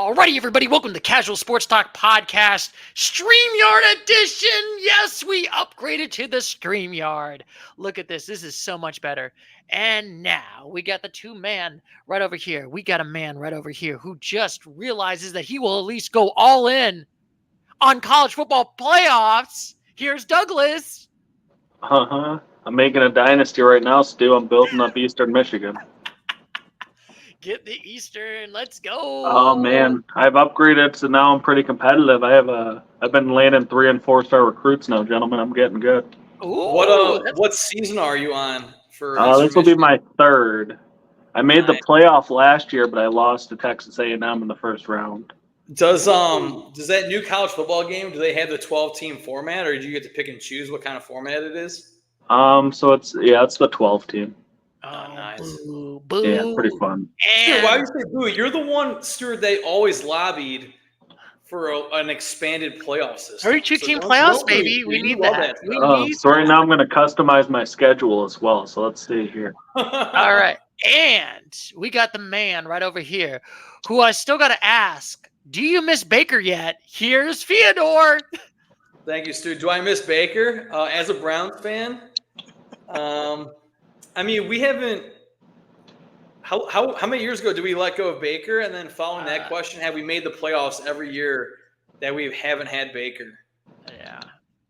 Alrighty, everybody, welcome to the Casual Sports Talk Podcast, StreamYard edition. Yes, we upgraded to the StreamYard. Look at this. This is so much better. And now we got the two-man right over here. We got a man right over here who just realizes that he will at least go all in on college football playoffs. Here's Douglas. I'm making a dynasty right now, Stu. I'm building up Eastern Michigan. Get the Eastern. Let's go. Oh man, I've upgraded, so now I'm pretty competitive. I've been landing 3- and 4-star recruits now, gentlemen. I'm getting good. Ooh, What season are you on for? This will be my third. I made the Nice. playoff last year, but I lost to Texas A&M in the first round. Does that new college football game? Do they have the 12-team format, or do you get to pick and choose what kind of format it is? So it's the 12 team. Oh, nice. Boo, boo. Yeah, it's pretty fun. Stuart, why do you say boo? You're the one, Stuart. They always lobbied for an expanded playoff system. 32-team playoffs, baby. We need that. So right now I'm going to customize my schedule as well. So let's see here. All right. And we got the man right over here who I still got to ask, do you miss Baker yet? Here's Fyodor. Thank you, Stu. Do I miss Baker? As a Browns fan, I mean, we haven't. How many years ago did we let go of Baker? And then following that question, have we made the playoffs every year that we haven't had Baker? Yeah,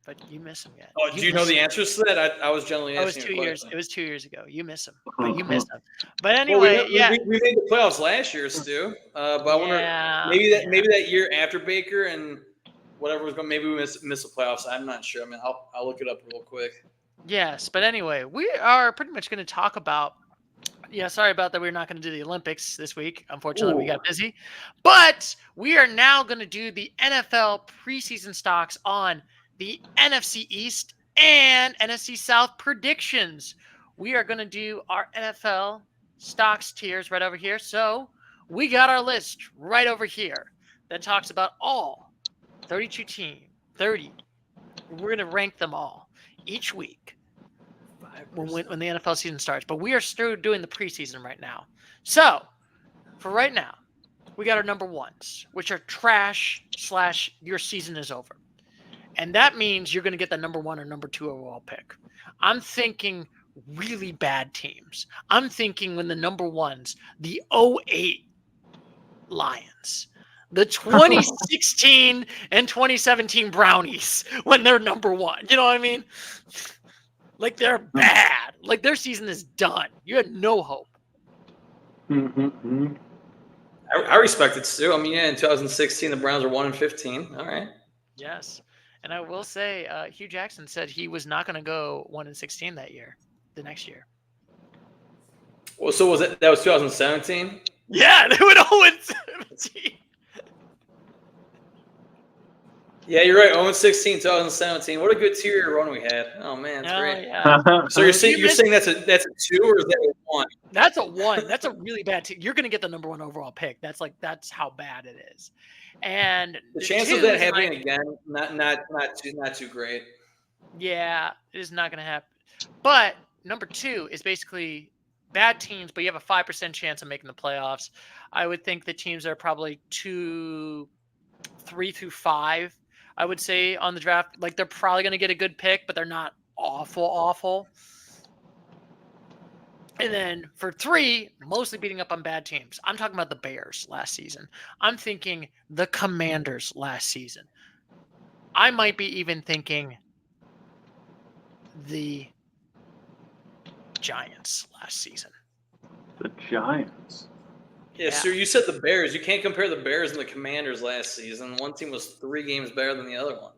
but you miss him yet. Oh, do you know the answers to that? I was generally asking. It was 2 years ago. You miss him, but you miss him. But anyway, we made the playoffs last year, Stu. But I wonder maybe that year after Baker and whatever was going, maybe we miss the playoffs. I'm not sure. I mean, I'll look it up real quick. Yes, but anyway, we are pretty much going to talk about. Yeah, sorry about that. We're not going to do the Olympics this week. Unfortunately, we got busy. But we are now going to do the NFL preseason stocks on the NFC East and NFC South predictions. We are going to do our NFL stocks tiers right over here. So we got our list right over here that talks about all 32 teams, 30. We're going to rank them all each week when the NFL season starts. But we are still doing the preseason right now. So for right now, we got our number ones, which are trash / your season is over. And that means you're going to get the number 1 or number 2 overall pick. I'm thinking really bad teams. I'm thinking when the number ones, the 08 Lions, the 2016 and 2017 Brownies, when they're number 1. You know what I mean? Like they're bad. Like their season is done. You had no hope. Mm-hmm. I respect it, Stu. I mean, in 2016, the Browns were 1-15. All right. Yes. And I will say, Hugh Jackson said he was not going to go 1-16 that year, the next year. Well, so that was 2017? Yeah, they went 0-17. Yeah, you're right. 0-16, 2017. What a good 2-year run we had. Oh man, that's great. Yeah. So you're saying that's a 2 or is that a 1? That's a 1. That's a really bad team. You're going to get the number 1 overall pick. That's how bad it is. And the chance of that happening again, not too great. Yeah, it is not going to happen. But number 2 is basically bad teams, but you have a 5% chance of making the playoffs. I would think the teams are probably 3 through 5. I would say on the draft, like they're probably going to get a good pick, but they're not awful. And then for 3, mostly beating up on bad teams. I'm talking about the Bears last season. I'm thinking the Commanders last season. I might be even thinking the Giants last season. The Giants. Yeah, so you said the Bears. You can't compare the Bears and the Commanders last season. One team was 3 games better than the other one,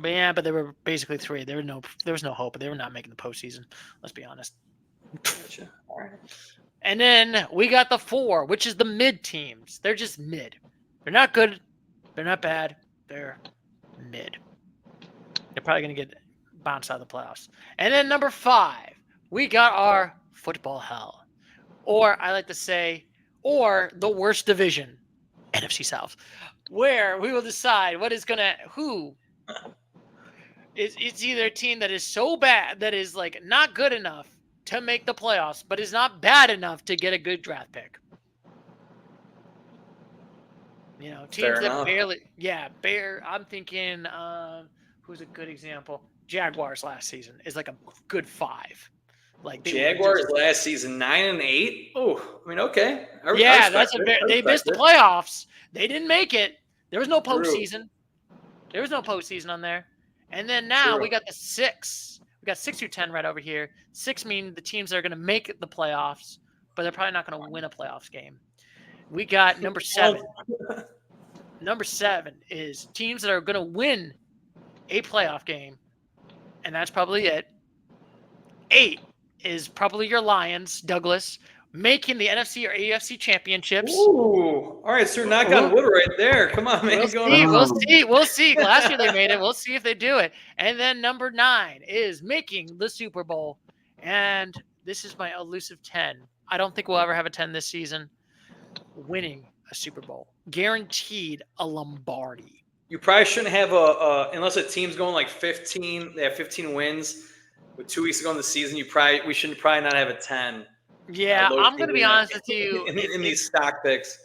but they were basically 3. There was no hope. They were not making the postseason. Let's be honest. Gotcha. All right. And then we got the 4, which is the mid teams. They're just mid. They're not good. They're not bad. They're mid. They're probably going to get bounced out of the playoffs. And then number 5, we got our football hell, or I like to say, or the worst division, NFC South, where we will decide it's either a team that is so bad that is like not good enough to make the playoffs, but is not bad enough to get a good draft pick. You know, Fair teams that enough. barely. I'm thinking, who's a good example? Jaguars last season is like a good 5. Like Jaguars last season 9-8. Oh, I mean, okay. I that's they missed the playoffs. They didn't make it. There was no postseason. There was no postseason on there. And then now we got the 6. We got 6 through 10 right over here. 6 mean the teams that are going to make the playoffs, but they're probably not going to win a playoffs game. We got number 7. Number 7 is teams that are going to win a playoff game, and that's probably it. 8 is probably your Lions, Douglas, making the NFC or AFC championships. Ooh, all right, sir. Knock on wood right there. Come on, man. We'll see. Last year they made it. We'll see if they do it. And then number 9 is making the Super Bowl. And this is my elusive 10. I don't think we'll ever have a 10 this season. Winning a Super Bowl. Guaranteed a Lombardi. You probably shouldn't have unless a team's going like 15, they have 15 wins. With 2 weeks ago in the season, we should probably not have a 10. Yeah, I'm going to be honest with you. In these stock picks.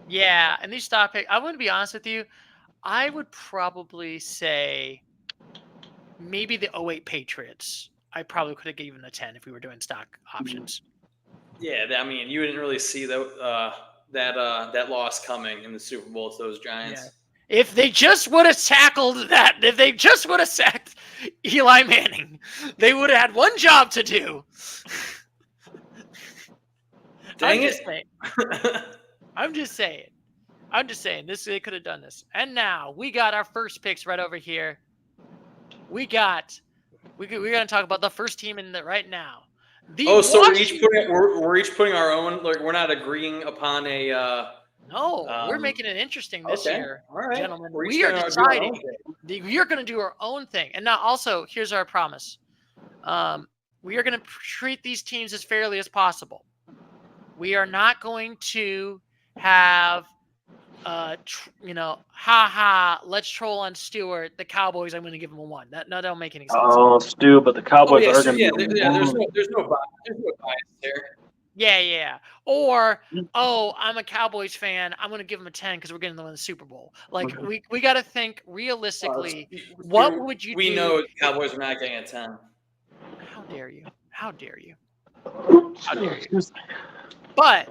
Yeah, in these stock picks, I'm going to be honest with you. I would probably say maybe the 08 Patriots. I probably could have given a 10 if we were doing stock options. Yeah, I mean, you didn't really see that loss coming in the Super Bowl to those Giants. Yeah. If they just would have tackled that, if they just would have sacked Eli Manning, they would have had one job to do. Dang I'm just saying. They could have done this. And now we got our first picks right over here. We're gonna talk about the first team in the right now. So we're each putting our own. Like we're not agreeing upon a. No, we're making it interesting this year, all right. Gentlemen. We are deciding we are going to do our own thing. And now also, here's our promise. We are going to treat these teams as fairly as possible. We are not going to have, let's troll on Stewart. The Cowboys, I'm going to give them a 1. That don't make any sense. Oh, Stu, but the Cowboys are going to be there's no bias there. Yeah. Or, I'm a Cowboys fan. I'm going to give them a 10 because we're getting them in the Super Bowl. Like, we got to think realistically. What would you do? We know Cowboys are not getting a 10. How dare you? But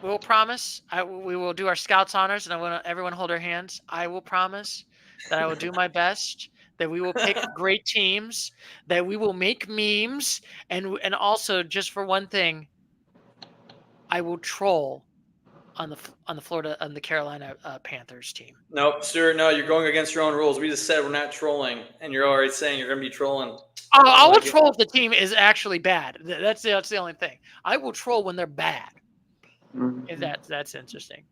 we'll promise. We will do our Scouts honors, and I want everyone hold their hands. I will promise that I will do my best. That we will pick great teams. That we will make memes, and also just for one thing. I will troll on the Carolina Panthers team. Nope, Stuart. No, you're going against your own rules. We just said we're not trolling, and you're already saying you're going to be trolling. I will troll if the team is actually bad. That's the only thing. I will troll when they're bad. If that's interesting.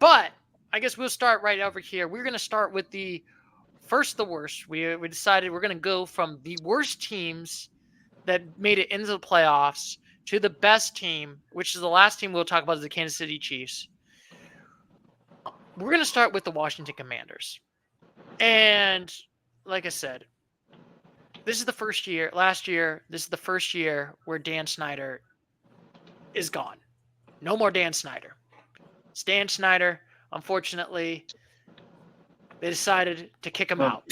But I guess we'll start right over here. We're going to start with the worst. We decided we're going to go from the worst teams that made it into the playoffs to the best team, which is the last team we'll talk about, is the Kansas City Chiefs. We're going to start with the Washington Commanders. And like I said, this is the first year. Last year, this is the first year where Dan Snyder is gone. No more Dan Snyder. It's Dan Snyder. Unfortunately, they decided to kick him out.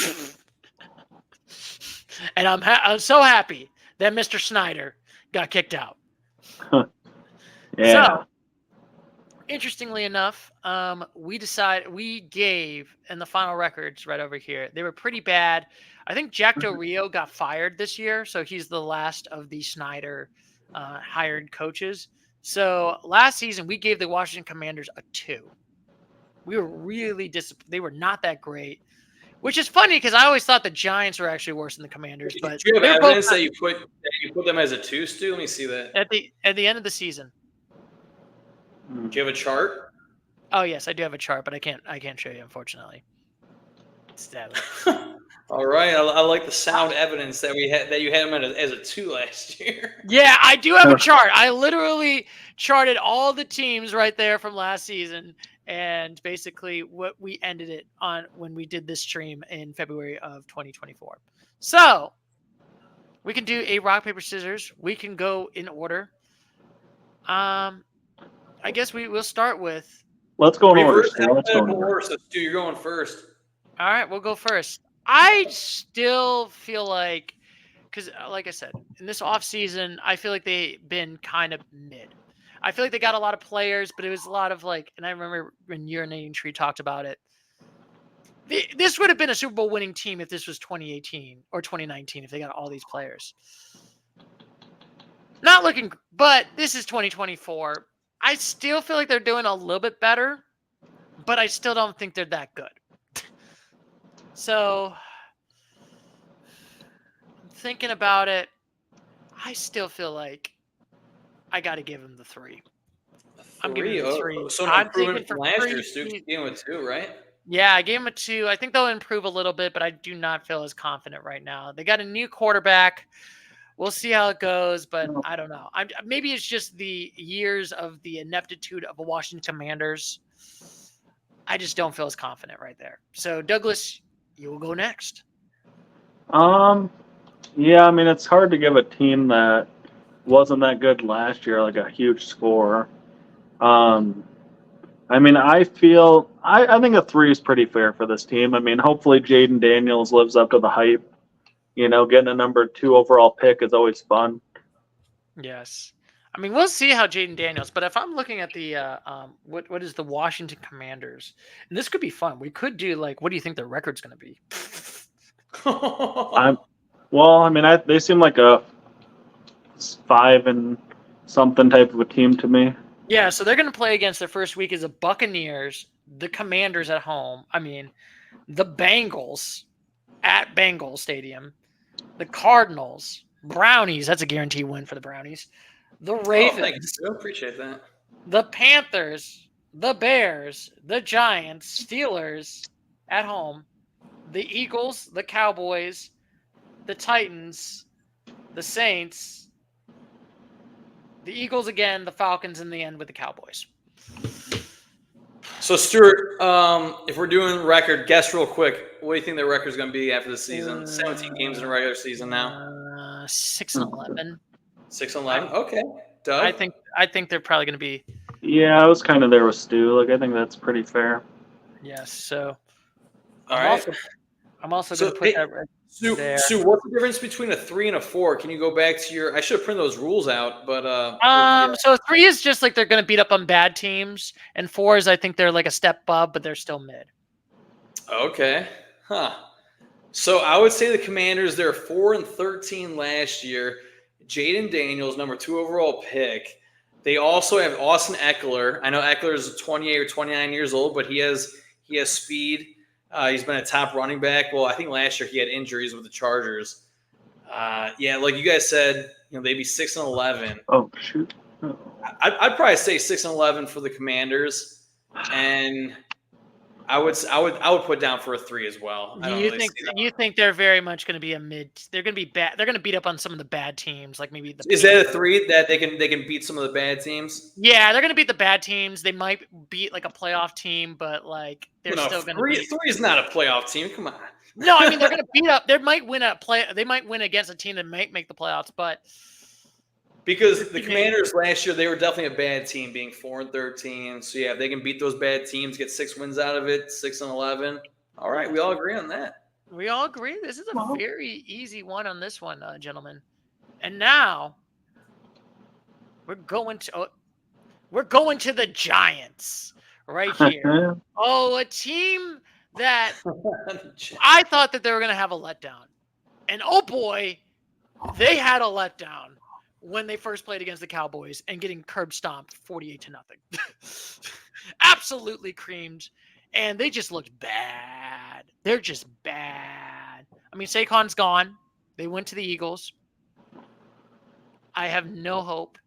And I'm so happy that Mr. Snyder got kicked out. Yeah. So, interestingly enough, we gave in the final records right over here. They were pretty bad. I think Jack Del Rio got fired this year, so he's the last of the Snyder hired coaches. So last season we gave the Washington Commanders a 2. We were really disappointed. They were not that great. Which is funny because I always thought the Giants were actually worse than the Commanders. But do you have evidence that you put them as a 2, Stu? Let me see that. At the end of the season. Do you have a chart? Oh yes, I do have a chart, but I can't show you, unfortunately. All right, I like the sound evidence that you had them as a 2 last year. Yeah, I do have a chart. I literally charted all the teams right there from last season. And basically what we ended it on when we did this stream in February of 2024. So we can do a rock, paper, scissors. We can go in order. I guess we'll start with Let's go in order. Reverse alphabetical order. So Stu, you're going first. All right, we'll go first. I still feel like, because like I said, in this offseason, I feel like they've been kind of mid. I feel like they got a lot of players, but it was a lot of like, and I remember when Urinating Tree talked about it. This would have been a Super Bowl winning team if this was 2018 or 2019, if they got all these players. Not looking, but this is 2024. I still feel like they're doing a little bit better, but I still don't think they're that good. So, thinking about it, I still feel like I got to give him the 3. I'm giving him the 3. So an improvement from last year, Stu. You gave him a 2, right? Yeah, I gave him a 2. I think they'll improve a little bit, but I do not feel as confident right now. They got a new quarterback. We'll see how it goes, but I don't know. Maybe it's just the years of the ineptitude of the Washington Commanders. I just don't feel as confident right there. So, Douglas, you will go next. Yeah, I mean, it's hard to give a team that wasn't that good last year like a huge score. I mean, I think a 3 is pretty fair for this team. I mean, hopefully Jaden Daniels lives up to the hype. You know, getting a number 2 overall pick is always fun. Yes. I mean, we'll see how Jaden Daniels, but if I'm looking at the what is the Washington Commanders, and this could be fun. We could do like, what do you think their record's going to be? They seem like a 5 and something type of a team to me. Yeah, so they're going to play against their first week as the Buccaneers, the Commanders at home. I mean, the Bengals at Bengals Stadium, the Cardinals, Brownies. That's a guaranteed win for the Brownies. The Ravens. Oh, thanks. I appreciate that. The Panthers, the Bears, the Giants, Steelers at home, the Eagles, the Cowboys, the Titans, the Saints, the Eagles again, the Falcons in the end with the Cowboys. So, Stuart, if we're doing record, guess real quick, what do you think the record's going to be after the season? 17 games in a regular season now. 6-11. 6-11. Okay. Doug? I think they're probably going to be. Yeah, I was kind of there with Stu. Like, I think that's pretty fair. Yes. So. All right. I'm also going to put that right there. Sue, what's the difference between a 3 and a 4? Can you go back to your? I should have printed those rules out, but So 3 is just like they're going to beat up on bad teams, and 4 is I think they're like a step above, but they're still mid. Okay. Huh. So I would say the Commanders, they're 4-13 last year. Jaden Daniels, number 2 overall pick. They also have Austin Eckler. I know Eckler is 28 or 29 years old, but he has speed. He's been a top running back. Well, I think last year he had injuries with the Chargers. Yeah, like you guys said, they'd be 6-11. Oh shoot! Oh. I'd probably say 6-11 for the Commanders, and I would put down for a 3 as well. You think they're very much going to be a mid? They're going to be bad. They're going to beat up on some of the bad teams, like maybe the. Is that a 3 that they can beat some of the bad teams? Yeah, they're going to beat the bad teams. They might beat like a playoff team, but like they're still going to. 3 is not a playoff team. Come on. No, I mean they're going to beat up. They might win They might win against a team that might make the playoffs, but. Because the Commanders last year, they were definitely a bad team, being 4-13. So yeah, if they can beat those bad teams, get 6 wins out of it, 6-11. All right, we all agree on that. We all agree. This is a very easy one on this one, gentlemen. And now we're going to the Giants right here. A team that I thought that they were going to have a letdown, and oh boy, they had a letdown when they first played against the Cowboys and getting curb stomped 48-0. Absolutely creamed. And they just looked bad. They're just bad. I mean, Saquon's gone. They went to the Eagles. I have no hope.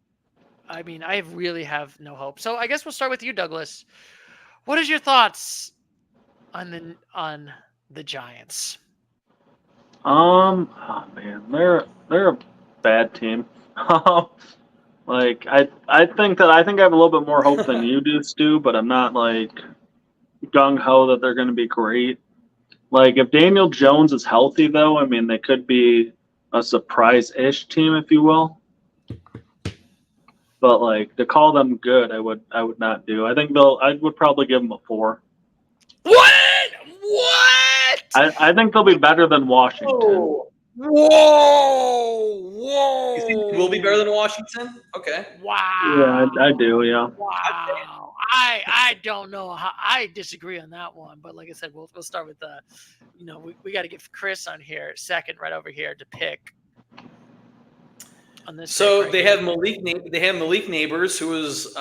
I mean, I really have no hope. So I guess we'll start with you, Douglas. What is your thoughts on the Giants? Oh man, they're a bad team. Like I think I have a little bit more hope than you do, Stu, but I'm not like gung ho that they're going to be great. Like if Daniel Jones is healthy, though, I mean they could be a surprise-ish team, if you will. but like to call them good, I would not do. I think I would probably give them a 4. What? What? I think they'll be better than Washington. Whoa. Whoa! You think we'll be better than Washington? Okay. Wow! Yeah, I do. Yeah. Wow! I don't know how I disagree on that one, but like I said, we'll start with we got to get Chris on here second right over here to pick on this. So they have Malik Neighbors, who was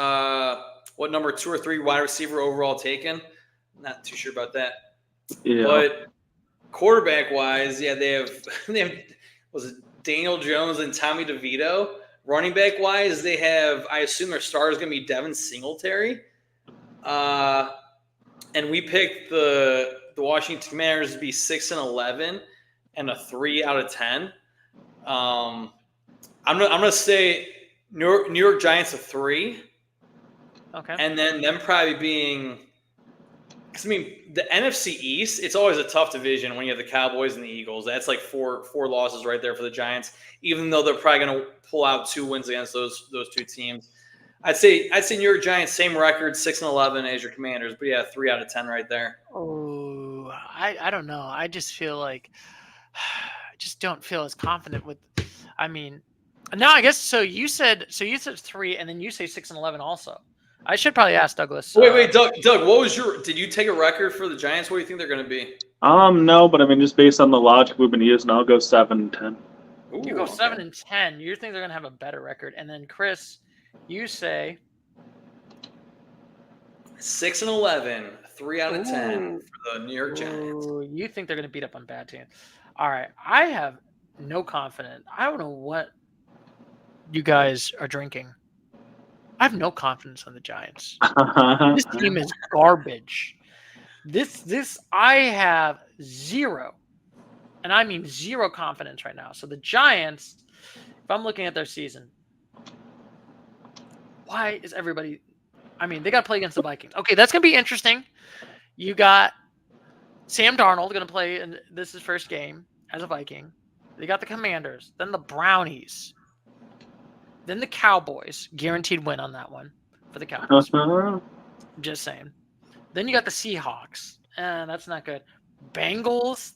number 2 or 3 wide receiver overall taken. Not too sure about that. Yeah. But quarterback wise, yeah, they have was it Daniel Jones and Tommy DeVito. Running back wise, they have, I assume their star is going to be Devin Singletary. And we picked the Washington Commanders to be 6-11 and a 3 out of 10. I'm gonna say New York Giants a 3. Okay. And then them probably being, because I mean the NFC East, it's always a tough division when you have the Cowboys and the Eagles. That's like four losses right there for the Giants. Even though they're probably gonna pull out 2 wins against those 2 teams. I'd say New York Giants, same record, 6-11 as your Commanders, but yeah, 3 out of 10 right there. Oh, I don't know. I just feel like I just don't feel as confident with. I mean, no, I guess so. You said 3, and then you say 6-11 also. I should probably ask Douglas. Wait, Doug, what was did you take a record for the Giants? What do you think they're going to be? No, but I mean, just based on the logic we've been using, I'll go 7-10. Ooh, you go 7-10. You think they're going to have a better record, and then Chris, you say 6-11, 3 out of 10 for the New York Giants. You think they're going to beat up on bad teams? All right, I have no confidence. I don't know what you guys are drinking. I have no confidence in the Giants. This team is garbage. This I have 0, and I mean 0 confidence right now. So the Giants, if I'm looking at their season, why is everybody? I mean, they got to play against the Vikings. Okay, that's gonna be interesting. You got Sam Darnold going to play in this is his first game as a Viking. They got the Commanders, then the Brownies, then the Cowboys. Guaranteed win on that one for the Cowboys. Just saying. Then you got the Seahawks. That's not good. Bengals,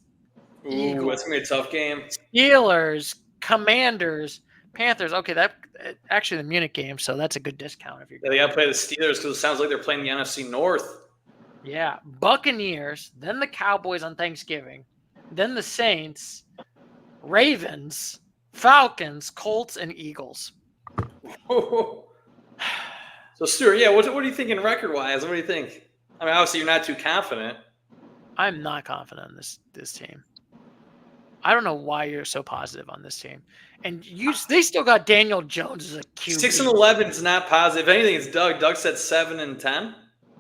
Eagles. That's going to be a tough game. Steelers, Commanders, Panthers. Okay, that actually the Munich game, so that's a good discount if you're. Yeah, they got to play the Steelers because it sounds like they're playing the NFC North. Yeah, Buccaneers, then the Cowboys on Thanksgiving, then the Saints, Ravens, Falcons, Colts, and Eagles. So, Stuart, yeah, what are you thinking record-wise? What do you think? I mean, obviously, you're not too confident. I'm not confident in this team. I don't know why you're so positive on this team. And they still got Daniel Jones as a QB. 6-11 is not positive. If anything, it's Doug. Doug said 7-10.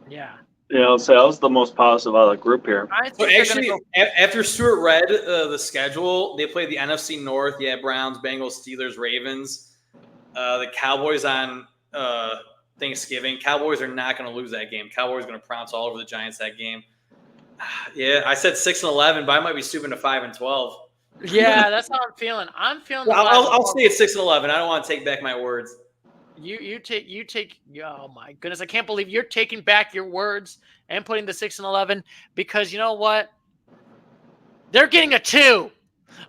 Yeah. Yeah, I'll say I was the most positive out of the group here. So actually, after Stuart read the schedule, they played the NFC North. Yeah, Browns, Bengals, Steelers, Ravens. The Cowboys on Thanksgiving. Cowboys are not going to lose that game. Cowboys are going to pounce all over the Giants that game. Yeah, I said 6-11, but I might be stooping to 5-12. Yeah, that's how I'm feeling. I'm feeling. I'll say it's 6-11. I don't want to take back my words. You take. Oh my goodness! I can't believe you're taking back your words and putting the 6-11 because you know what? They're getting a 2.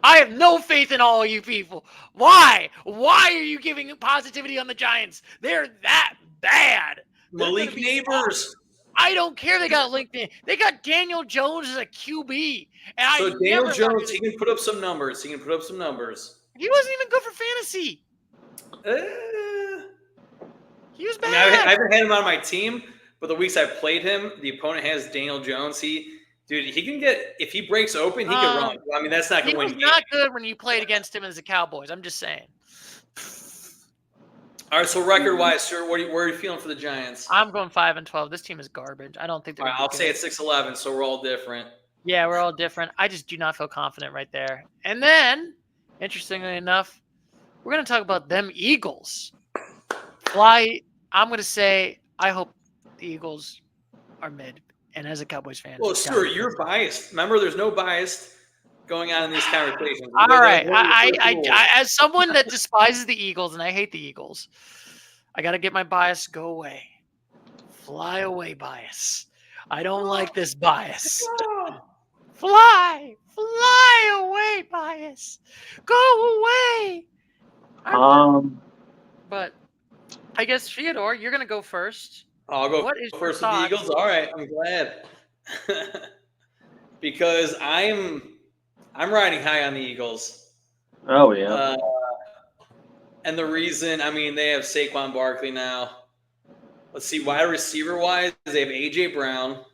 I have no faith in all of you people. Why? Why are you giving positivity on the Giants? They're that bad. Malik Neighbors. I don't care. They got LinkedIn. They got Daniel Jones as a QB. And so Daniel Jones, he can put up some numbers. He wasn't even good for fantasy. He was bad. I mean, I haven't had him on my team, but the weeks I've played him, the opponent has Daniel Jones. He can get, if he breaks open, he can run. I mean, that's not going to win. He was not good when you played against him as the Cowboys. I'm just saying. All right, so record-wise, sir, where are you feeling for the Giants? I'm going 5-12. This team is garbage. I don't think they're. All right, I'll say it's 6-11, so we're all different. Yeah, we're all different. I just do not feel confident right there. And then, interestingly enough, we're going to talk about them Eagles. I'm going to say I hope the Eagles are mid. And as a Cowboys fan, well, Stuart, you're biased. Remember, there's no bias going on in these conversations. All right, I as someone that despises the Eagles and I hate the Eagles, I got to get my bias. Go away. Fly away, bias. I don't like this bias. Fly away, bias. Go away. But I guess Theodore, you're gonna go first. I'll go What is your first with the thoughts? Eagles. All right, I'm glad because I'm riding high on the Eagles. Oh yeah. And the reason, I mean, they have Saquon Barkley now. Let's see, wide receiver wise, they have AJ Brown,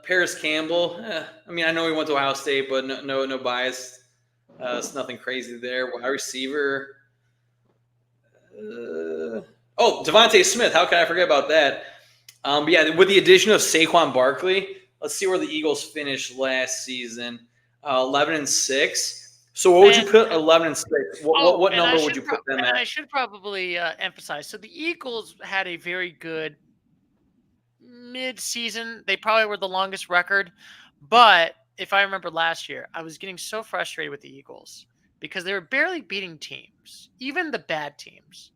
Paris Campbell. I mean, I know he went to Ohio State, but no bias. It's nothing crazy there. Wide receiver. Devontae Smith. How can I forget about that? But yeah, with the addition of Saquon Barkley, let's see where the Eagles finished last season. 11-6. So what would you put 11-6? What number would you put them at? And I should probably emphasize. So the Eagles had a very good mid-season. They probably were the longest record. But if I remember last year, I was getting so frustrated with the Eagles because they were barely beating teams, even the bad teams.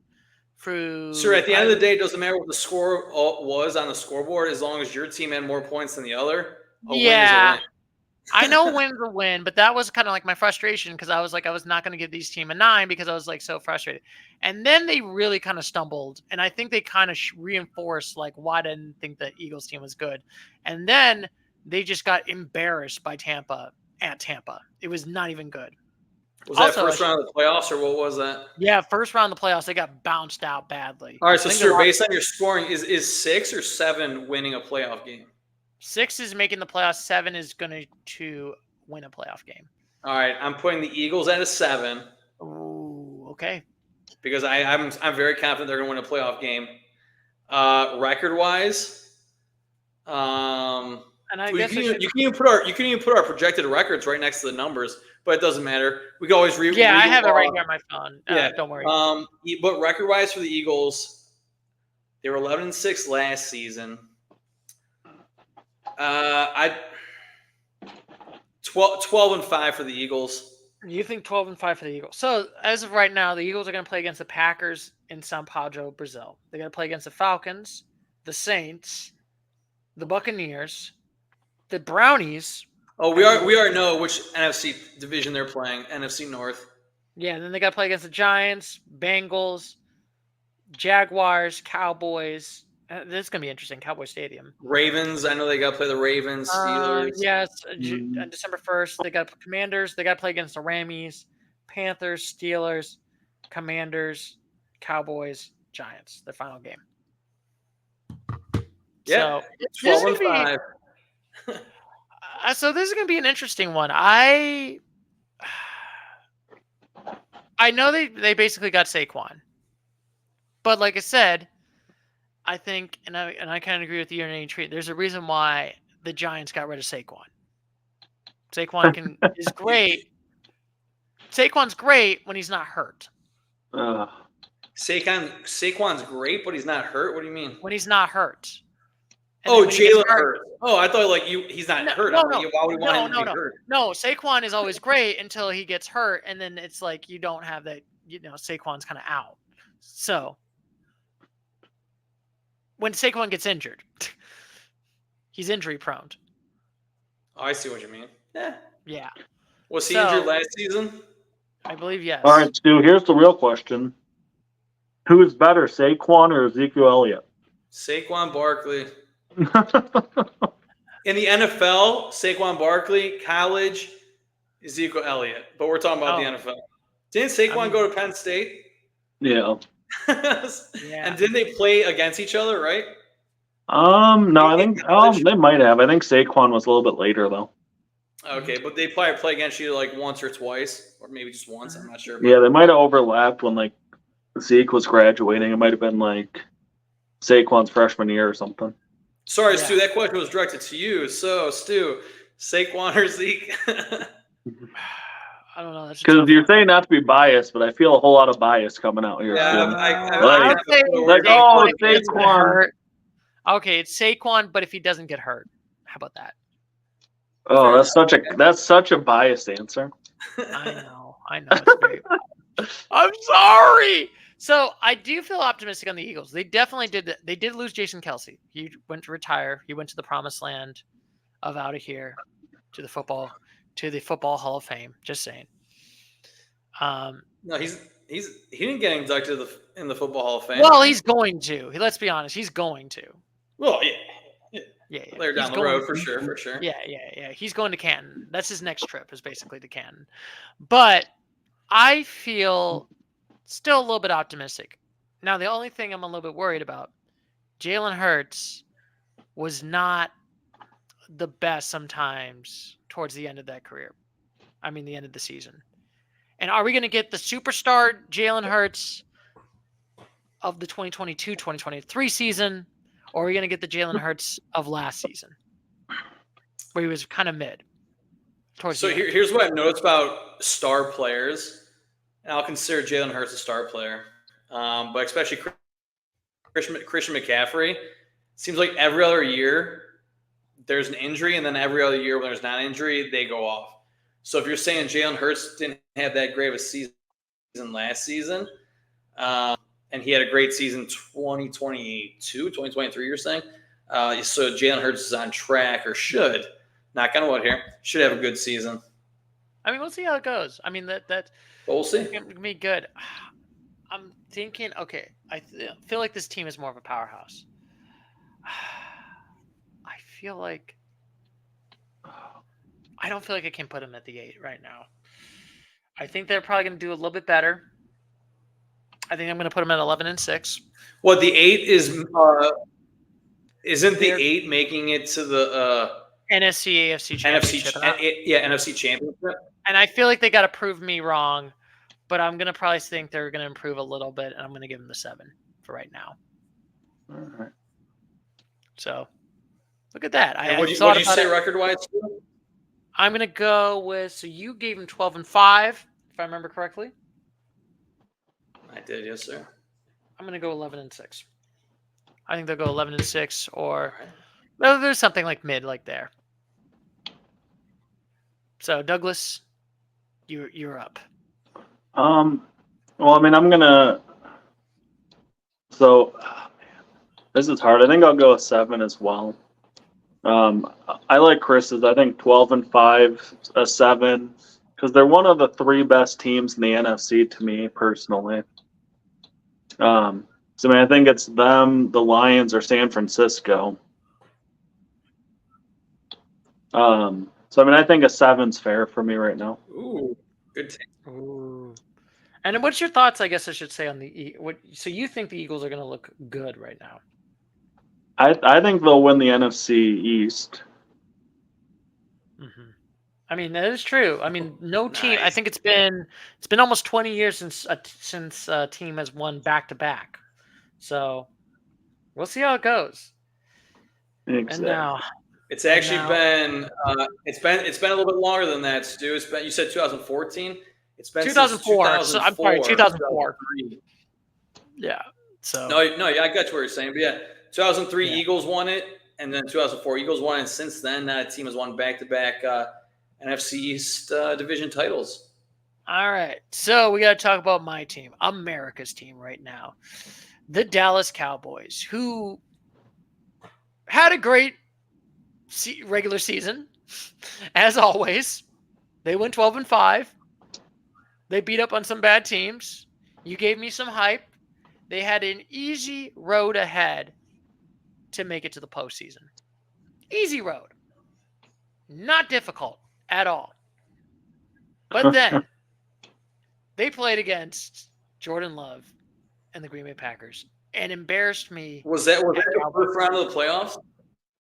So at the end of the day, it doesn't matter what the score was on the scoreboard as long as your team had more points than the other. Win is a win. I know win's a win, but that was kind of like my frustration because I was like, I was not going to give these team a 9 because I was like so frustrated. And then they really kind of stumbled, and I think they kind of reinforced like why I didn't think the Eagles team was good. And then they just got embarrassed by Tampa at Tampa. It was not even good. Was that first round of the playoffs, or what was that? Yeah, first round of the playoffs, they got bounced out badly. All right, so Stuart, based on your scoring, is 6 or 7 winning a playoff game? 6 is making the playoffs. 7 is going to win a playoff game. All right, I'm putting the Eagles at a 7. Ooh, okay. Because I'm very confident they're going to win a playoff game. Record-wise, and I guess you can even put our projected records right next to the numbers, but it doesn't matter. We can always read. Yeah, I have it right here on my phone. Yeah, don't worry. But record-wise for the Eagles, they were 11-6 last season. 12-5 for the Eagles. You think 12-5 for the Eagles? So as of right now, the Eagles are going to play against the Packers in São Paulo, Brazil. They're going to play against the Falcons, the Saints, the Buccaneers, the Brownies. Oh, we already know which NFC division they're playing. NFC North. Yeah, and then they got to play against the Giants, Bengals, Jaguars, Cowboys. This is going to be interesting. Cowboy Stadium. Ravens. I know they got to play the Ravens. Steelers. Yes. December 1st, they got Commanders. They got to play against the Rammies, Panthers, Steelers, Commanders, Cowboys, Giants. Their final game. Yeah. So 12-5. So this is going to be an interesting one. I know they basically got Saquon. But like I said, I think, and I kind of agree with you in any treat. There's a reason why the Giants got rid of Saquon. Saquon is great. Saquon's great when he's not hurt. Saquon's great, but he's not hurt. What do you mean? When he's not hurt. Jalen hurt. Oh, I thought he's not hurt. No. Why would he want him to be hurt? No, Saquon is always great until he gets hurt, and then it's like you don't have that. Saquon's kind of out. So when Saquon gets injured, he's injury prone. Oh, I see what you mean. Yeah. Yeah. Was he injured last season? I believe yes. All right, Stu, here's the real question. Who is better, Saquon or Ezekiel Elliott? Saquon Barkley. In the NFL, Saquon Barkley. College, Ezekiel Elliott. But we're talking about the NFL. Didn't Saquon go to Penn State? Yeah. And didn't they play against each other, right? No, I think they might have. I think Saquon was a little bit later though. Okay, but they probably play against you like once or twice, or maybe just once. I'm not sure. But... Yeah, they might have overlapped when like Zeke was graduating. It might have been like Saquon's freshman year or something. Sorry, Stu, that question was directed to you. So, Stu, Saquon or Zeke? I don't know. Because you're saying not to be biased, but I feel a whole lot of bias coming out here. Yeah, I would say Saquon. Okay, it's Saquon, but if he doesn't get hurt, how about that? Oh, that's such a biased answer. I know. It's great. I'm sorry. So I do feel optimistic on the Eagles. They definitely did. They did lose Jason Kelsey. He went to retire. He went to the promised land of out of here to the football Hall of Fame. Just saying. No, he didn't get inducted in the Football Hall of Fame. Well, he's going to. Let's be honest. He's going to. Well, yeah. Yeah. Later down the road, for sure. Yeah. He's going to Canton. That's his next trip, is basically to Canton. But I feel still a little bit optimistic. Now, the only thing I'm a little bit worried about, Jalen Hurts was not the best sometimes towards the end of that career. I mean, the end of the season. And are we going to get the superstar Jalen Hurts of the 2022-2023 season, or are we going to get the Jalen Hurts of last season, where he was kind of mid? So here's what I've noticed about star players, and I'll consider Jalen Hurts a star player, but especially Christian McCaffrey. Seems like every other year there's an injury, and then every other year when there's not an injury, they go off. So if you're saying Jalen Hurts didn't have that great of a season last season, and he had a great season 2023, you're saying? So Jalen Hurts is on track, or should, knock on wood here, should have a good season. I mean, we'll see how it goes. I mean, that we'll see. It's going to be good. I'm thinking, okay, I feel like this team is more of a powerhouse. I feel like I don't feel like I can put them at the 8 right now. I think they're probably going to do a little bit better. I think I'm going to put them at 11-6. What, the 8 is? Isn't the 8 making it to the NFC AFC Championship? NFC Championship. And I feel like they got to prove me wrong, but I'm going to probably think they're going to improve a little bit, and I'm going to give them the 7 for right now. All right. So look at that. What did you say record-wise? I'm going to go with, so you gave them 12-5, if I remember correctly. I did, yes, sir. I'm going to go 11-6. I think they'll go 11-6, or there's something like mid, like there. So Douglas, you're up. Well, I mean, I'm gonna. So, this is hard. I think I'll go with 7 as well. I like Chris's. I think 12-5, a 7, because they're one of the 3 best teams in the NFC to me personally. So I mean, I think it's them, the Lions, or San Francisco. So I mean, I think a 7's fair for me right now. Ooh, good take. Ooh. And what's your thoughts? I guess I should say on the so you think the Eagles are going to look good right now? I think they'll win the NFC East. Mm-hmm. I mean, that is true. I mean, no team. I think it's been almost 20 years since a team has won back to back. So we'll see how it goes. Exactly. And now it's actually been it's been a little bit longer than that, Stu. It's been, you said 2014. It's been 2004. So I'm sorry, 2004. Yeah. So no, I got you what you're saying, but yeah, 2003 Yeah. Eagles won it, and then 2004 Eagles won it. And since then, that team has won back-to-back NFC East division titles. All right. So we got to talk about my team, America's team right now, the Dallas Cowboys, who had a great regular season, as always. They went 12-5. They beat up on some bad teams. You gave me some hype. They had an easy road ahead to make it to the postseason. Easy road. Not difficult at all. But then they played against Jordan Love and the Green Bay Packers and embarrassed me. Was that the first round of the playoffs?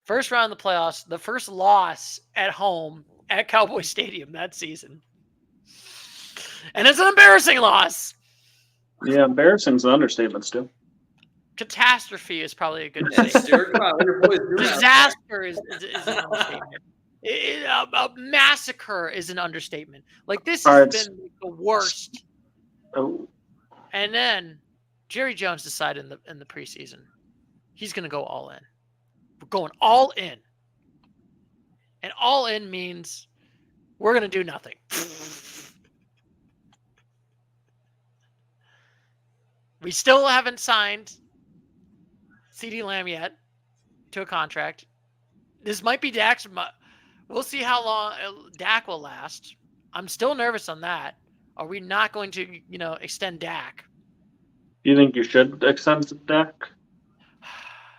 First round of the playoffs, the first loss at home at Cowboy Stadium that season. And it's an embarrassing loss. Yeah, embarrassing's an understatement, Stu. Catastrophe is probably a good statement. Stuart, come on, what are your boys doing? Disaster is an understatement. A massacre is an understatement. Like, this has been the worst. Oh. And then Jerry Jones decided in the preseason he's going to go all in. We're going all in. And all in means we're going to do nothing. We still haven't signed CeeDee Lamb yet to a contract. This might be Dak's. We'll see how long Dak will last. I'm still nervous on that. Are we not going to, extend Dak? Do you think you should extend Dak?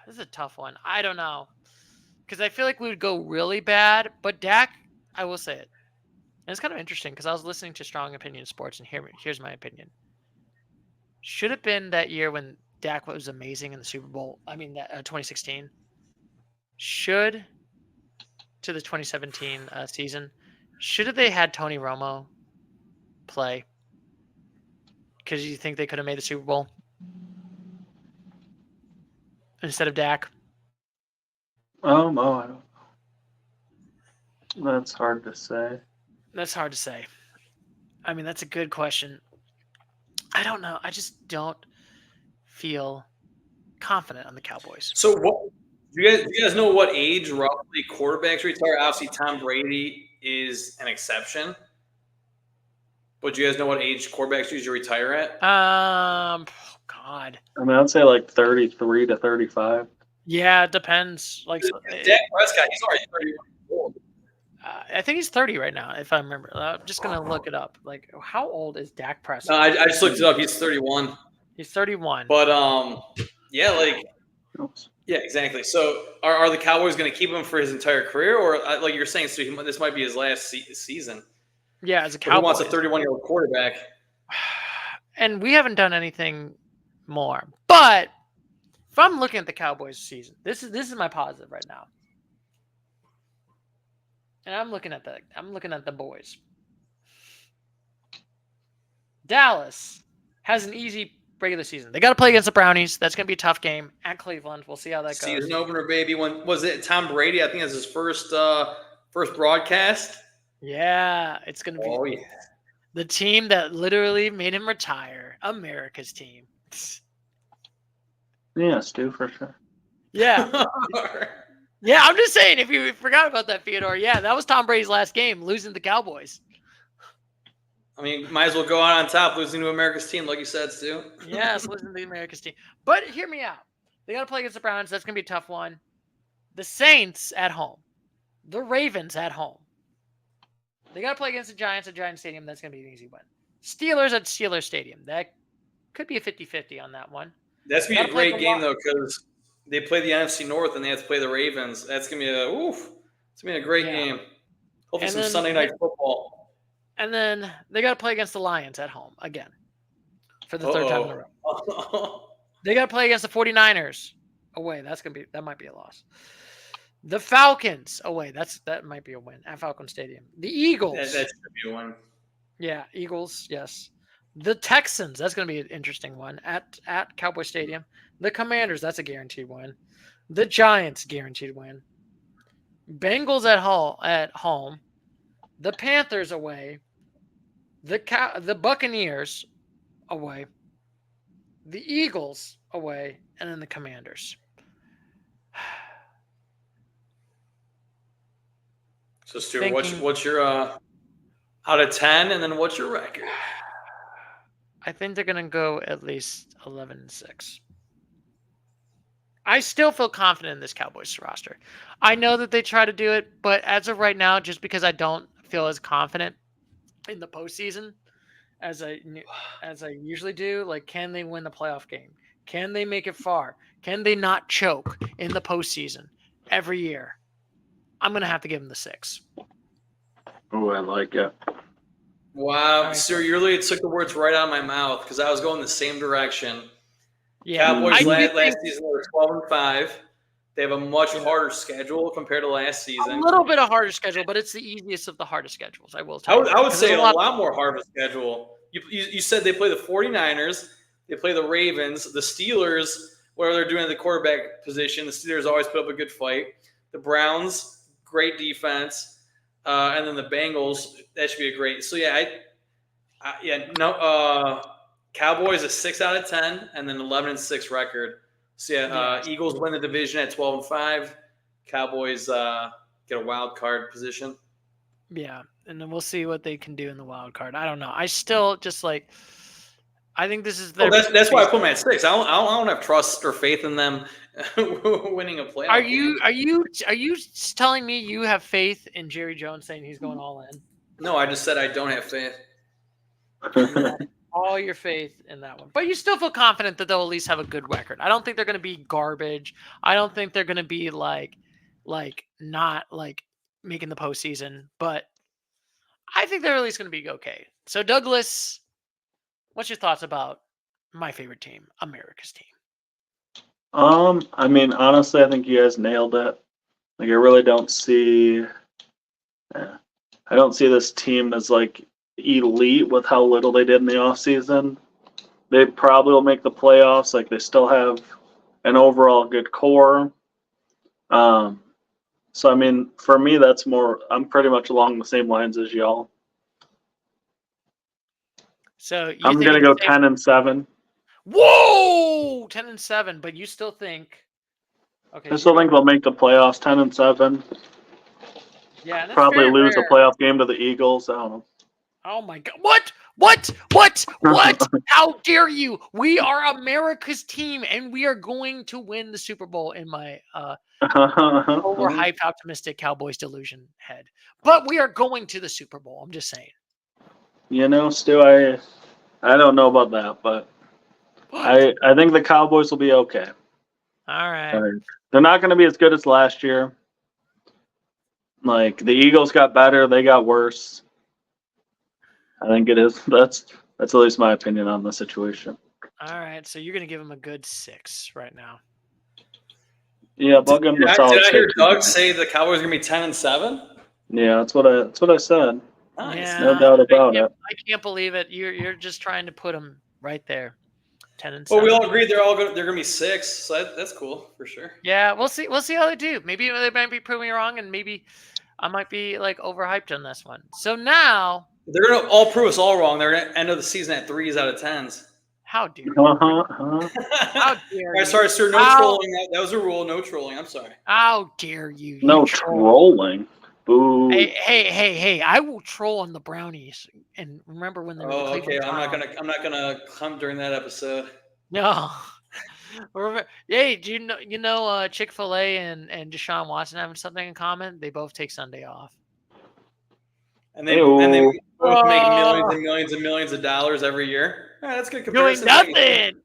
This is a tough one. I don't know. Because I feel like we would go really bad. But Dak, I will say it. And it's kind of interesting because I was listening to Strong Opinion Sports, and here's my opinion. Should have been that year when Dak was amazing in the Super Bowl. I mean, that 2016. Should to the 2017 season. Should have they had Tony Romo play? Because you think they could have made the Super Bowl instead of Dak? Oh, I don't know. That's hard to say. That's hard to say. I mean, that's a good question. I don't know. I just don't feel confident on the Cowboys. So, what do you guys know what age roughly quarterbacks retire? Obviously, Tom Brady is an exception. But do you guys know what age quarterbacks usually retire at? God. I mean, I'd say like 33 to 35. Yeah, it depends. Like Dak Prescott, he's already 31 years old. I think he's 30 right now, if I remember. I'm just gonna look it up. Like, how old is Dak Prescott? No, I just looked it up. He's 31. He's 31. But yeah, exactly. So are the Cowboys going to keep him for his entire career, or like you're saying, so this might be his last season? Yeah, as a Cowboy. Who wants a 31-year-old quarterback? And we haven't done anything more. But if I'm looking at the Cowboys season, this is my positive right now. And I'm looking at the boys. Dallas has an easy regular season. They got to play against the Brownies. That's going to be a tough game at Cleveland. We'll see how that goes. Season opener, baby. When was it? Tom Brady. I think that's his first broadcast. Yeah, it's going to be the team that literally made him retire. America's team. Yeah, Stu, for sure. Yeah. Yeah, I'm just saying, if you forgot about that, Theodore, yeah, that was Tom Brady's last game, losing to the Cowboys. I mean, might as well go out on top, losing to America's team, like you said, Stu. Yes, losing to the America's team. But hear me out. They got to play against the Browns. That's going to be a tough one. The Saints at home. The Ravens at home. They got to play against the Giants at Giant Stadium. That's going to be an easy win. Steelers at Steelers Stadium. That could be a 50-50 on that one. That's going to be a great game, though, because they play the NFC North and they have to play the Ravens. That's going to be it's going to be a great game. Hopefully some Sunday night football. And then they got to play against the Lions at home again for the third time in a row. They got to play against the 49ers away. That might be a loss. The Falcons away. That might be a win at Falcon Stadium. The Eagles. That should be a win. Yeah, Eagles, yes. The Texans, that's going to be an interesting one at Cowboy Stadium. The Commanders, that's a guaranteed win. The Giants, guaranteed win. Bengals at home. The Panthers away. The Buccaneers away. The Eagles away, and then the Commanders. So, Stuart, what's your out of 10, and then what's your record? I think they're going to go at least 11-6. I still feel confident in this Cowboys roster. I know that they try to do it, but as of right now, just because I don't feel as confident in the postseason as I usually do, like, can they win the playoff game? Can they make it far? Can they not choke in the postseason every year? I'm going to have to give them the 6. Oh, I like it. Wow, right. Sir, you really took the words right out of my mouth because I was going the same direction. Yeah, Cowboys last season were 12-5. They have a much harder schedule compared to last season. A little bit of harder schedule, but it's the easiest of the hardest schedules. I will tell you. I would say a lot more harder schedule. You said they play the 49ers, they play the Ravens, the Steelers, whatever they're doing at the quarterback position. The Steelers always put up a good fight. The Browns, great defense. And then the Bengals, that should be a great. So Cowboys a 6 out of 10, and then 11-6 record. So Eagles win the division at 12-5. Cowboys get a wild card position. Yeah, and then we'll see what they can do in the wild card. I don't know. I still just I think this is Well, their. that's why I put them at 6. I don't have trust or faith in them winning a playoff Are game. you telling me you have faith in Jerry Jones saying he's going all in? No, I just said I don't have faith. You have all your faith in that one, but you still feel confident that they'll at least have a good record. I don't think they're going to be garbage. I don't think they're going to be like not like making the postseason, but I think they're at least going to be okay. So Douglas, what's your thoughts about my favorite team, America's team? I mean, honestly, I think you guys nailed it. Like, I really don't see. I don't see this team as like elite with how little they did in the offseason. They probably will make the playoffs. Like, they still have an overall good core. So I mean, for me, that's more. I'm pretty much along the same lines as y'all. So you I'm think gonna it's go safe- 10-7. Whoa, 10-7, but you still think? Okay, I still think they'll make the playoffs. 10-7. yeah, and that's Probably very lose a rare. playoff game to the Eagles. I don't Oh my God! What? How dare you? We are America's team, and we are going to win the Super Bowl in my know. overhyped, optimistic Cowboys delusion head. But we are going to the Super Bowl. I'm just saying. You know, Stu, I don't know about that, but What? I think the Cowboys will be okay. All right. They're not going to be as good as last year. Like, the Eagles got better, they got worse. I think it is. That's at least my opinion on the situation. All right. So you're gonna give them a good 6 right now. Yeah, bug them. Did That's I, all. did I hear Doug say the Cowboys are going to be 10-7? Yeah, that's what I said. Nice. Yeah, No doubt about it. I can't believe it. You're just trying to put them right there, 10-7. Well, we all agreed they're going to be 6, so that's cool for sure. Yeah, we'll see. We'll see how they do. Maybe they might be proving me wrong, and maybe I might be like overhyped on this one. So now, They're going to all prove us all wrong. They're going to end of the season at 3s out of 10s. how dare you? Uh-huh. How dare you? Sorry, sir. No trolling. That was a rule. No trolling. I'm sorry. How dare you? You No troll. trolling. Boo. Hey! I will troll on the Brownies. And remember when they were the Oh, Cleveland okay. I'm Browns. not gonna come during that episode. No. Hey, do you know Chick-fil-A and Deshaun Watson having something in common? They both take Sunday off. And they Ew. both make millions and millions and millions of dollars every year. Yeah, that's a good Doing comparison. nothing.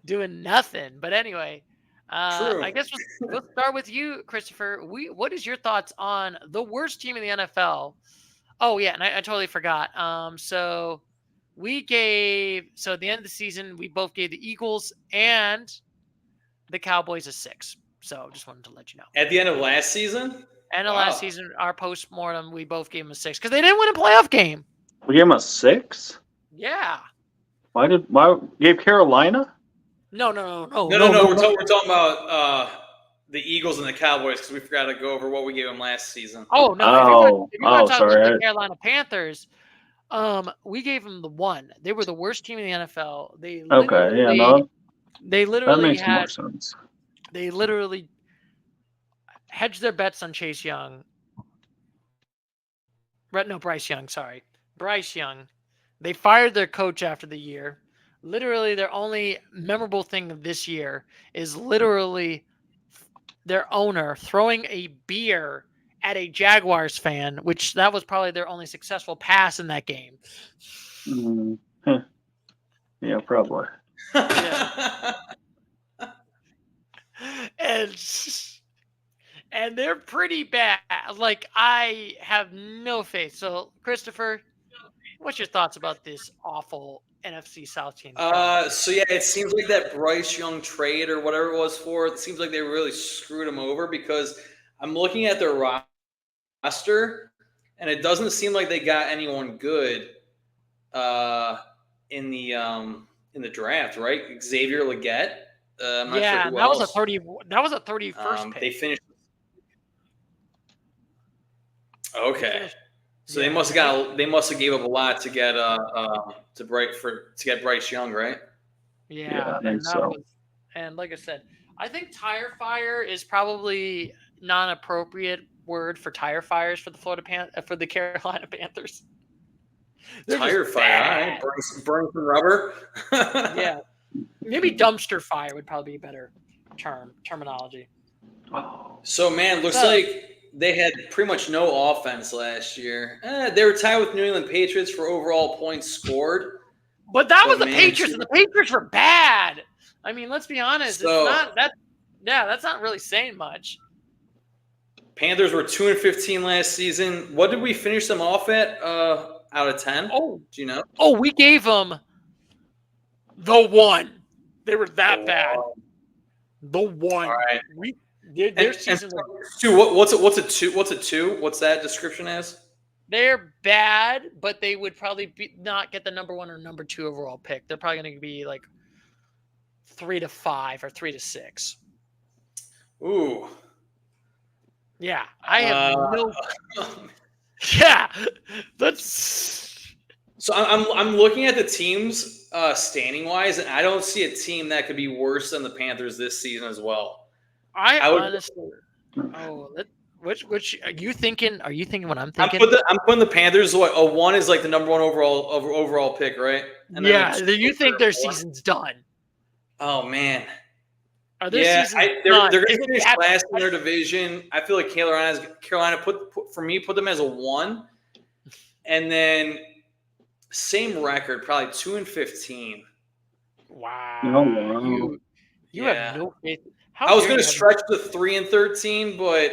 Doing nothing. But anyway, True. I guess we'll start with you, Christopher. What is your thoughts on the worst team in the NFL? Oh yeah, and I totally forgot. So at the end of the season, we both gave the Eagles and the Cowboys a 6. So just wanted to let you know. At the end of last season? And the Wow. last season, our post-mortem, we both gave them a 6 because they didn't win a playoff game. We gave him a 6? Yeah. Why gave Carolina? No. No. We're talking about the Eagles and the Cowboys because we forgot to go over what we gave them last season. Oh no! If you're not talking sorry. about the Carolina Panthers, we gave them the 1. They were the worst team in the NFL. They That makes more sense. They literally hedged their bets on Chase Young. Bryce Young. Sorry, Bryce Young. They fired their coach after the year. Literally, their only memorable thing of this year is literally their owner throwing a beer at a Jaguars fan, which that was probably their only successful pass in that game. Yeah, probably. Yeah. And they're pretty bad. Like, I have no faith. So, Christopher, what's your thoughts about this awful NFC South team? So yeah, it seems like that Bryce Young trade or whatever it was for, it seems like they really screwed him over because I'm looking at their roster and it doesn't seem like they got anyone good in the draft, right? Xavier Legette. I'm not sure who that else. That was a 31st pick. They finished. Okay. So they must have gave up a lot to get Bryce Young, right? Yeah, I think so. And like I said, I think tire fire is probably not an appropriate word for tire fires for the Carolina Panthers. They're just Tire fire. All bad. right. Burn some rubber. Yeah. Maybe dumpster fire would probably be a better terminology. Oh. So, man, looks So- like they had pretty much no offense last year. They were tied with New England Patriots for overall points scored. But that But, was the man, Patriots, and the Patriots were bad. I mean, let's be honest. So- It's not that. Yeah, that's not really saying much. Panthers were 2-15 last season. What did we finish them off at out of 10? Oh, Do you know? oh, we gave them the one. They were that bad. The one. All right. Their season. Stu, what's a two? What's a two? What's that description as? They're bad, but they would probably not get the number 1 or number 2 overall pick. They're probably going to be like 3 to 5 or 3 to 6. Ooh. Yeah, I have no. Yeah, that's. So I'm looking at the teams standing wise, and I don't see a team that could be worse than the Panthers this season as well. I would- honestly. Oh, which are you thinking? Are you thinking what I'm I'm thinking? putting the Panthers. What a 1 is like the number 1 overall pick, right? And then Yeah, a 2 you think their is 4. season's done? Oh man. Are their Yeah, seasons they're done? going Is to it finish that last in bad? their division. I feel like Carolina put them as a 1, and then same record, probably 2-15. Wow. Oh, wow. You Yeah. have no faith. I was going to stretch to 3-13, but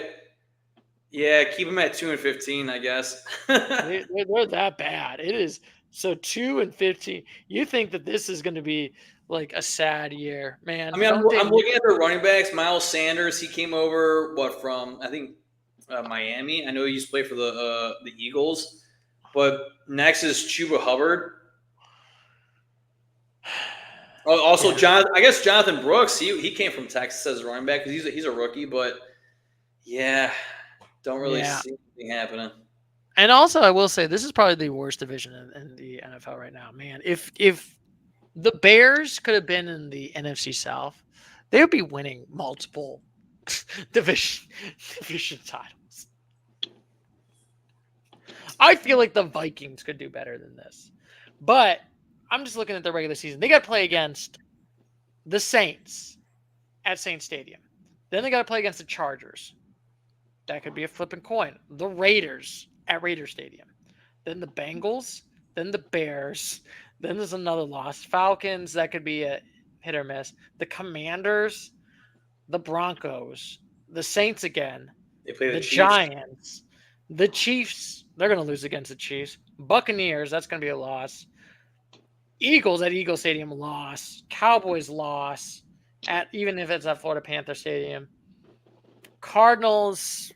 yeah, keep them at 2-15, I guess. They're that bad. It is so 2-15. You think that this is going to be like a sad year, man? I mean, I'm looking at their running backs. Miles Sanders, he came over from I think Miami. I know he used to play for the Eagles. But next is Chuba Hubbard. Oh, also, Yeah. I guess Jonathan Brooks. He came from Texas as a running back because he's a rookie. But yeah, don't really see anything happening. And also, I will say this is probably the worst division in the NFL right now, man. If the Bears could have been in the NFC South, they would be winning multiple division titles. I feel like the Vikings could do better than this, but I'm just looking at the regular season. They got to play against the Saints at Saints Stadium. Then they got to play against the Chargers. That could be a flipping coin. The Raiders at Raider Stadium. Then the Bengals. Then the Bears. Then there's another loss. Falcons, that could be a hit or miss. The Commanders. The Broncos. The Saints again. They play The Chiefs. Giants. The Chiefs. They're going to lose against the Chiefs. Buccaneers, that's going to be a loss. Eagles at Eagle Stadium, loss. Cowboys, loss. Even if it's at Florida Panther Stadium. Cardinals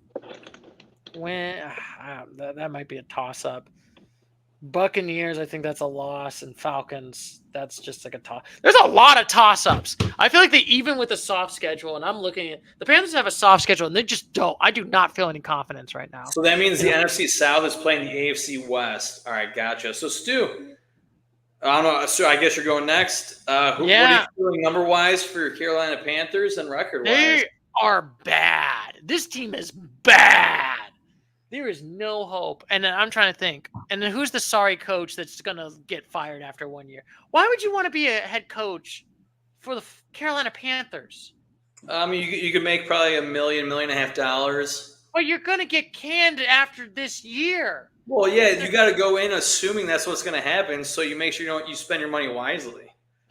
win. That might be a toss-up. Buccaneers, I think that's a loss, and Falcons, that's just like a toss. There's a lot of toss-ups. I feel like even with a soft schedule, and I'm looking at the Panthers have a soft schedule, and they just don't. I do not feel any confidence right now. So that means the NFC South is playing the AFC West. All right, gotcha. So Stu, I don't know. Stu, I guess you're going next. What are you feeling number-wise for your Carolina Panthers and record-wise? They are bad. This team is bad. There is no hope. And then I'm trying to think. And then who's the sorry coach that's going to get fired after 1 year? Why would you want to be a head coach for the Carolina Panthers? You could make probably $1 million, $1.5 million. But you're going to get canned after this year. Well, yeah, you got to go in assuming that's what's going to happen, so you make sure you spend your money wisely.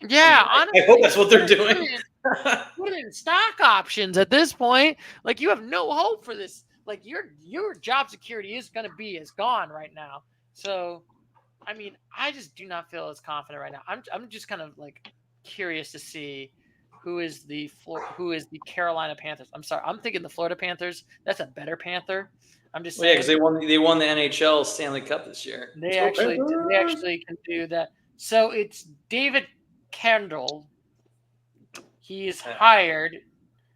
Yeah, honestly. I hope that's what they're doing. Put in stock options at this point. Like, you have no hope for this. Like, your job security is gone right now. So, I mean, I just do not feel as confident right now. I'm just kind of like curious to see who is the Carolina Panthers. I'm sorry, I'm thinking the Florida Panthers. That's a better Panther. I'm just saying. Yeah, because they won the NHL Stanley Cup this year. They actually can do that. So it's David Kendall. He is hired.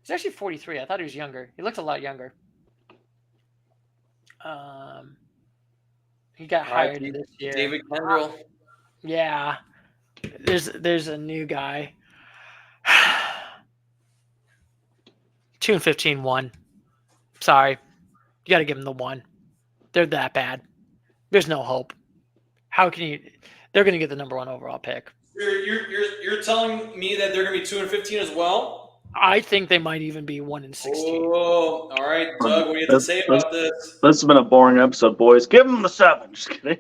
He's actually 43. I thought he was younger. He looks a lot younger. He got hired this year. David Kendall. Yeah. There's a new guy. 2-15-1. Sorry. You got to give him the 1. They're that bad. There's no hope. How can you? They're going to get the number 1 overall pick. You're telling me that they're going to be 2-15 as well? I think they might even be 1-16. Oh, all right, Doug. What do you have to say about this? This has been a boring episode, boys. Give them the 7. Just kidding.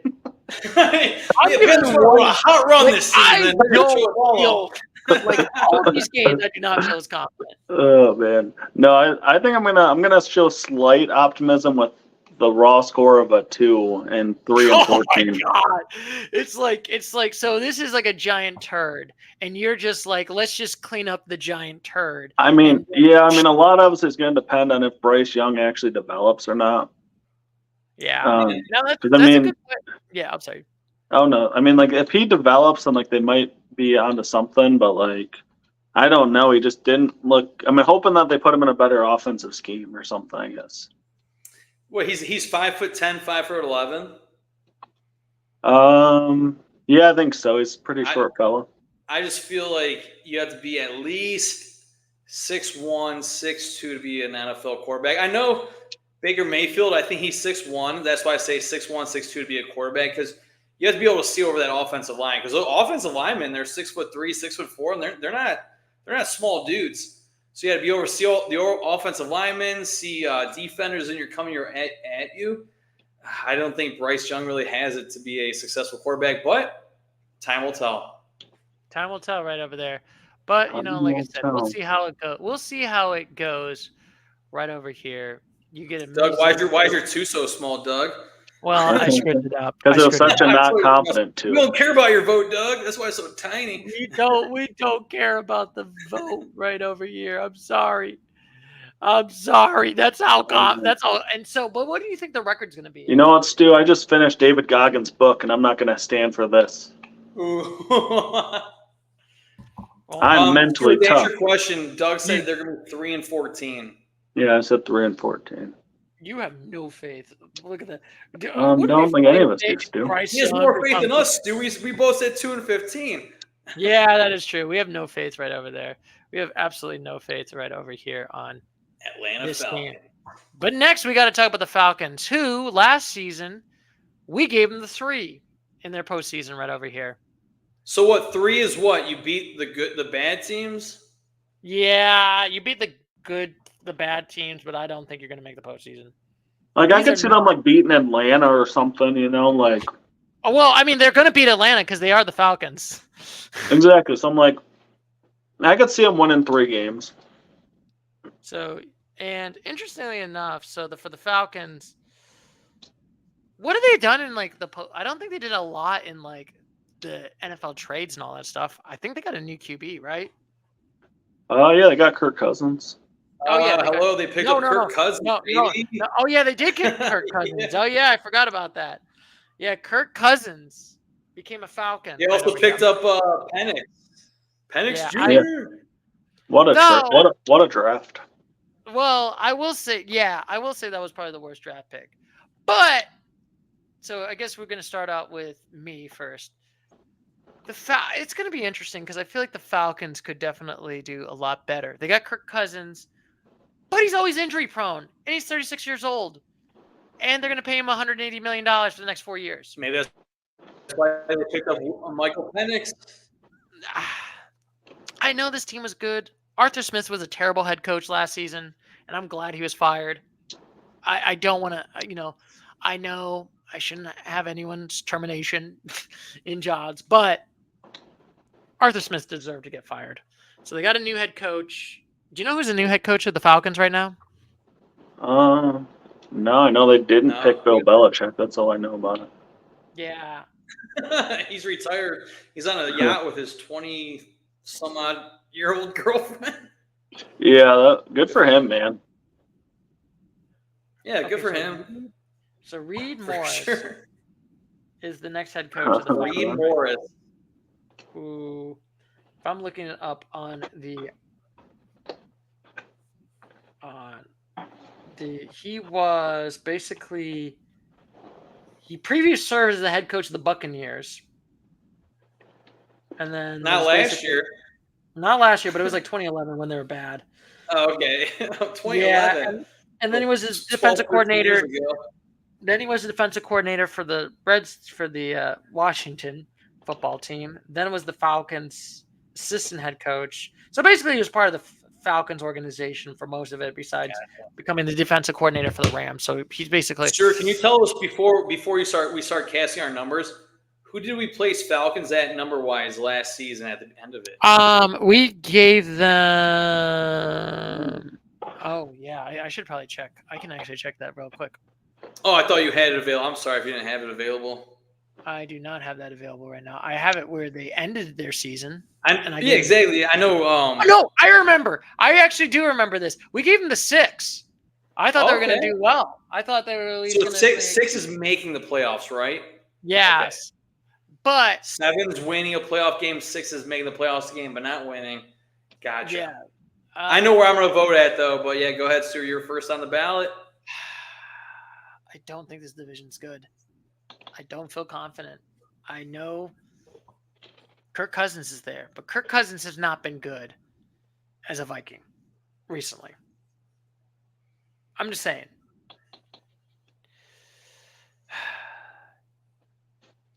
I'm giving them a hot run this season. I don't feel like all of these games. I do not feel as confident. Oh man, no. I think I'm gonna show slight optimism with the raw score of a 2 and 3 and 14. Oh my god! It's like so. This is like a giant turd, and you're just like, let's just clean up the giant turd. I mean, yeah. I mean, a lot of it is going to depend on if Bryce Young actually develops or not. Yeah. Now that's a good point. Yeah, I'm sorry. Oh no, I mean, like if he develops, then like they might be onto something. But like, I don't know. He just didn't look. I mean, hoping that they put him in a better offensive scheme or something. I guess. Well, he's 5'10", 5'11". Yeah, I think so. He's a pretty short fella. I just feel like you have to be at least 6'1", 6'2" to be an NFL quarterback. I know Baker Mayfield, I think he's 6'1". That's why I say 6'1", 6'2" to be a quarterback, because you have to be able to see over that offensive line. Because those offensive linemen, they're 6'3", 6'4", and they're not small dudes. So you got to be able to see all the offensive linemen, see defenders in your coming at you. I don't think Bryce Young really has it to be a successful quarterback, but time will tell. Time will tell right over there. But, like I said, we'll see how it goes. We'll see how it goes right over here. You get it. Doug, why is your 2 so small, Doug? Well, I screwed it up. Because it was such a not confident 2. We don't care about your vote, Doug. That's why it's so tiny. We don't care about the vote right over here. I'm sorry. That's how. That's all. And so, but what do you think the record's going to be? You know what, Stu? I just finished David Goggins' book, and I'm not going to stand for this. I'm mentally tough. To answer your question, Doug said they're going to be 3 and 14. Yeah, I said 3 and 14. You have no faith. Look at that. Don't think any of us do, Stu. He has more faith than us, Stu. We both said 2 and 15. Yeah, that is true. We have no faith right over there. We have absolutely no faith right over here on Atlanta Falcons. But next, we got to talk about the Falcons, who last season we gave them the 3 in their postseason right over here. So what? 3 is what? You beat the bad teams? Yeah, you beat the bad teams, but I don't think you're going to make the postseason. Like I could see them like beating Atlanta or something, like. Oh well, I mean they're going to beat Atlanta because they are the Falcons. Exactly. So I'm like, I could see them winning 3 games. So, and interestingly enough, for the Falcons, what have they done in like I don't think they did a lot in like the NFL trades and all that stuff. I think they got a new QB, right? Oh yeah, they got Kirk Cousins. Oh yeah, they picked up Kirk Cousins. No. Oh yeah, they did get Kirk Cousins. Oh yeah, I forgot about that. Yeah, Kirk Cousins became a Falcon. They also picked up Penix. Penix Jr. What a draft. Well, I will say that was probably the worst draft pick. But so I guess we're going to start out with me first. It's going to be interesting because I feel like the Falcons could definitely do a lot better. They got Kirk Cousins, but he's always injury prone, and he's 36 years old, and they're going to pay him $180 million for the next 4 years. Maybe that's why they picked up Michael Penix. I know this team was good. Arthur Smith was a terrible head coach last season, and I'm glad he was fired. I don't want to, I know I shouldn't have anyone's termination in jobs, but Arthur Smith deserved to get fired. So they got a new head coach. Do you know who's the new head coach of the Falcons right now? No, I know they didn't pick Bill Belichick. That's all I know about it. Yeah. He's retired. He's on a yacht with his 20-some-odd-year-old girlfriend. Yeah, good for him, man. Yeah, good for him. So Reed Morris is the next head coach of the Falcons. Reed Morris. Who, if I'm looking it up on he was basically, he previously served as the head coach of the Buccaneers. And then not last year, but it was like 2011 when they were bad. Oh, okay. 2011. Yeah, and then he was his defensive coordinator. Then he was the defensive coordinator for the Washington football team. Then was the Falcons assistant head coach. So basically, he was part of the Falcons organization for most of it, besides becoming the defensive coordinator for the Rams. So he's basically. Sure. Can you tell us before we start casting our numbers? Who did we place Falcons at number wise last season at the end of it? We gave them. Oh yeah, I should probably check. I can actually check that real quick. Oh, I thought you had it available. I'm sorry if you didn't have it available. I do not have that available right now. I have it where they ended their season. Yeah, exactly. I know. No, I remember. I actually do remember this. We gave them the 6. I thought they were going to do well. I thought they were at least going to. Six is making the playoffs, right? Yes, but 7's winning a playoff game. 6 is making the playoffs game, but not winning. Gotcha. Yeah. I know where I'm going to vote at, though. But yeah, go ahead, Stu. You're first on the ballot. I don't think this division's good. I don't feel confident. I know Kirk Cousins is there, but Kirk Cousins has not been good as a Viking recently. I'm just saying.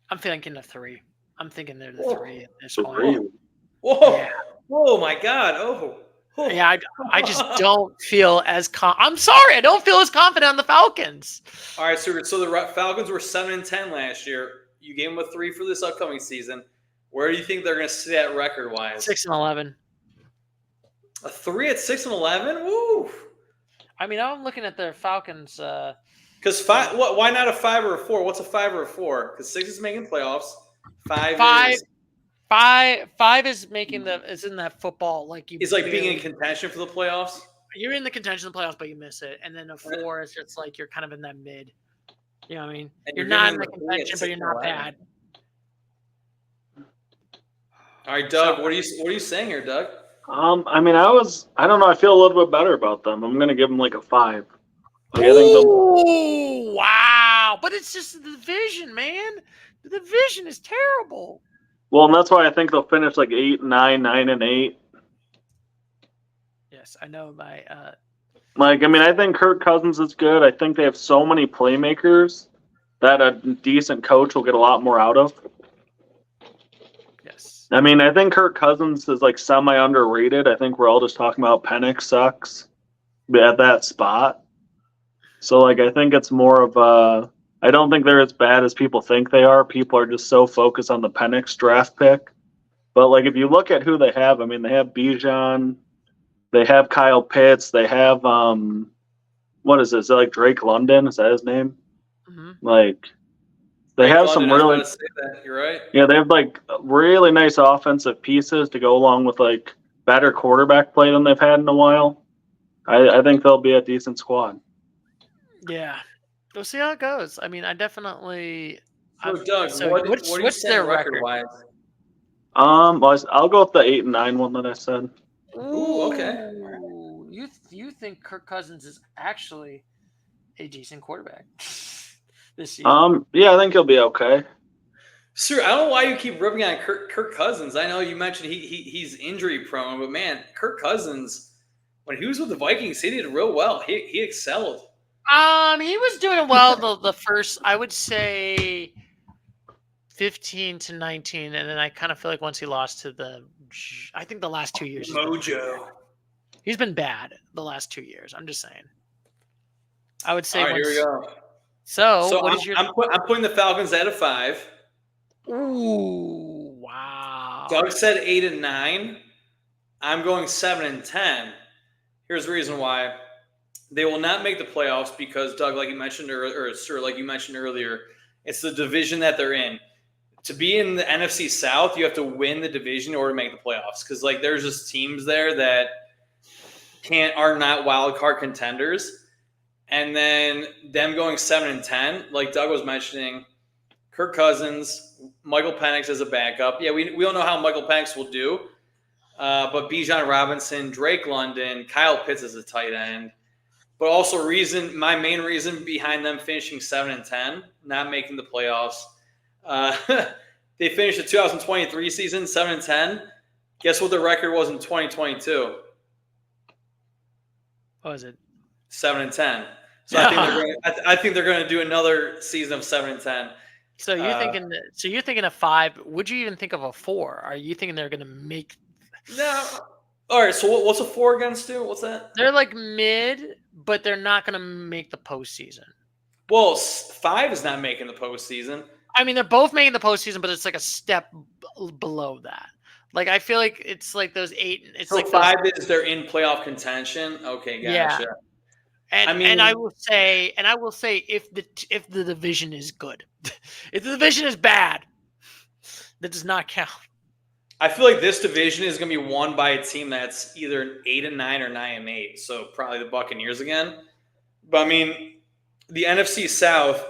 I'm thinking of 3. I'm thinking they're the 3 at this point. Whoa. Yeah. Whoa, my God. Oh. Yeah, I just don't feel as I'm sorry, I don't feel as confident on the Falcons. All right, so the Falcons were 7-10 last year. You gave them a 3 for this upcoming season. Where do you think they're going to sit at record-wise? 6-11. A 3 at 6-11? Woo! I mean, I'm looking at the Falcons. Because why not a 5 or a 4? What's a 5 or a 4? Because 6 is making playoffs. 5 is. Five is making is in that football like you. It's like being in contention for the playoffs. You're in the contention of the playoffs, but you miss it, and then a 4 is just like you're kind of in that mid. You know what I mean? And you're not in the contention, but you're not bad. All right, Doug. What are you saying here, Doug? I mean, I don't know. I feel a little bit better about them. I'm gonna give them like a 5. Like, Ooh, wow! But it's just the division, man. The division is terrible. Well, and that's why I think they'll finish like 8-9, 9-8. Yes, I know my. I mean, I think Kirk Cousins is good. I think they have so many playmakers that a decent coach will get a lot more out of. Yes. I mean, I think Kirk Cousins is like semi underrated. I think we're all just talking about Penix sucks at that spot. So, like, I think it's more of a. I don't think they're as bad as people think they are. People are just so focused on the Penix draft pick. But, like, if you look at who they have, I mean, they have Bijan, they have Kyle Pitts, they have, what is this? Is it like Drake London? Is that his name? Mm-hmm. Like, they have some really. You're right. Yeah, they have, like, really nice offensive pieces to go along with, like, better quarterback play than they've had in a while. I think they'll be a decent squad. Yeah. We'll see how it goes. I mean, I definitely. So, Doug, what's their record-wise? I'll go with the 8-9 one that I said. Ooh, okay. You think Kirk Cousins is actually a decent quarterback this year? Yeah, I think he'll be okay. Sir, I don't know why you keep ripping on Kirk Cousins. I know you mentioned he's injury prone, but man, Kirk Cousins, when he was with the Vikings, he did real well. He excelled. He was doing well the first, I would say, 15 to 19, and then I kind of feel like once he lost to I think the last 2 years. Mojo. He's been bad the last 2 years. I'm just saying. I would say. All right, here we go. So I'm putting the Falcons at a 5. Ooh, wow. Doug said 8-9. I'm going 7-10. Here's the reason why. They will not make the playoffs because, Doug, like you mentioned, like you mentioned earlier, it's the division that they're in. To be in the NFC South, you have to win the division in order to make the playoffs. Because, like, there's just teams there that are not wild card contenders. And then them going 7-10, like Doug was mentioning, Kirk Cousins, Michael Penix as a backup. Yeah, we don't know how Michael Penix will do. But Bijan Robinson, Drake London, Kyle Pitts as a tight end. But also my main reason behind them finishing 7-10, not making the playoffs. They finished the 2023 season 7-10. Guess what the record was in 2022? What was it? 7-10. So I think they're going to do another season of 7-10. So you're thinking of 5. Would you even think of a 4? Are you thinking they're going to make? No. All right. So what's a 4 again, Stu? What's that? They're like mid, but they're not going to make the postseason. Well, 5 is not making the postseason. I mean, they're both making the postseason, but it's like a step below that. Like I feel like it's like those 8. It's so like 5 is they're in playoff contention. Okay, gotcha. Yeah. And I will say if the division is good, if the division is bad, that does not count. I feel like this division is going to be won by a team that's either 8-9 or 9-8. So probably the Buccaneers again. But I mean, the NFC South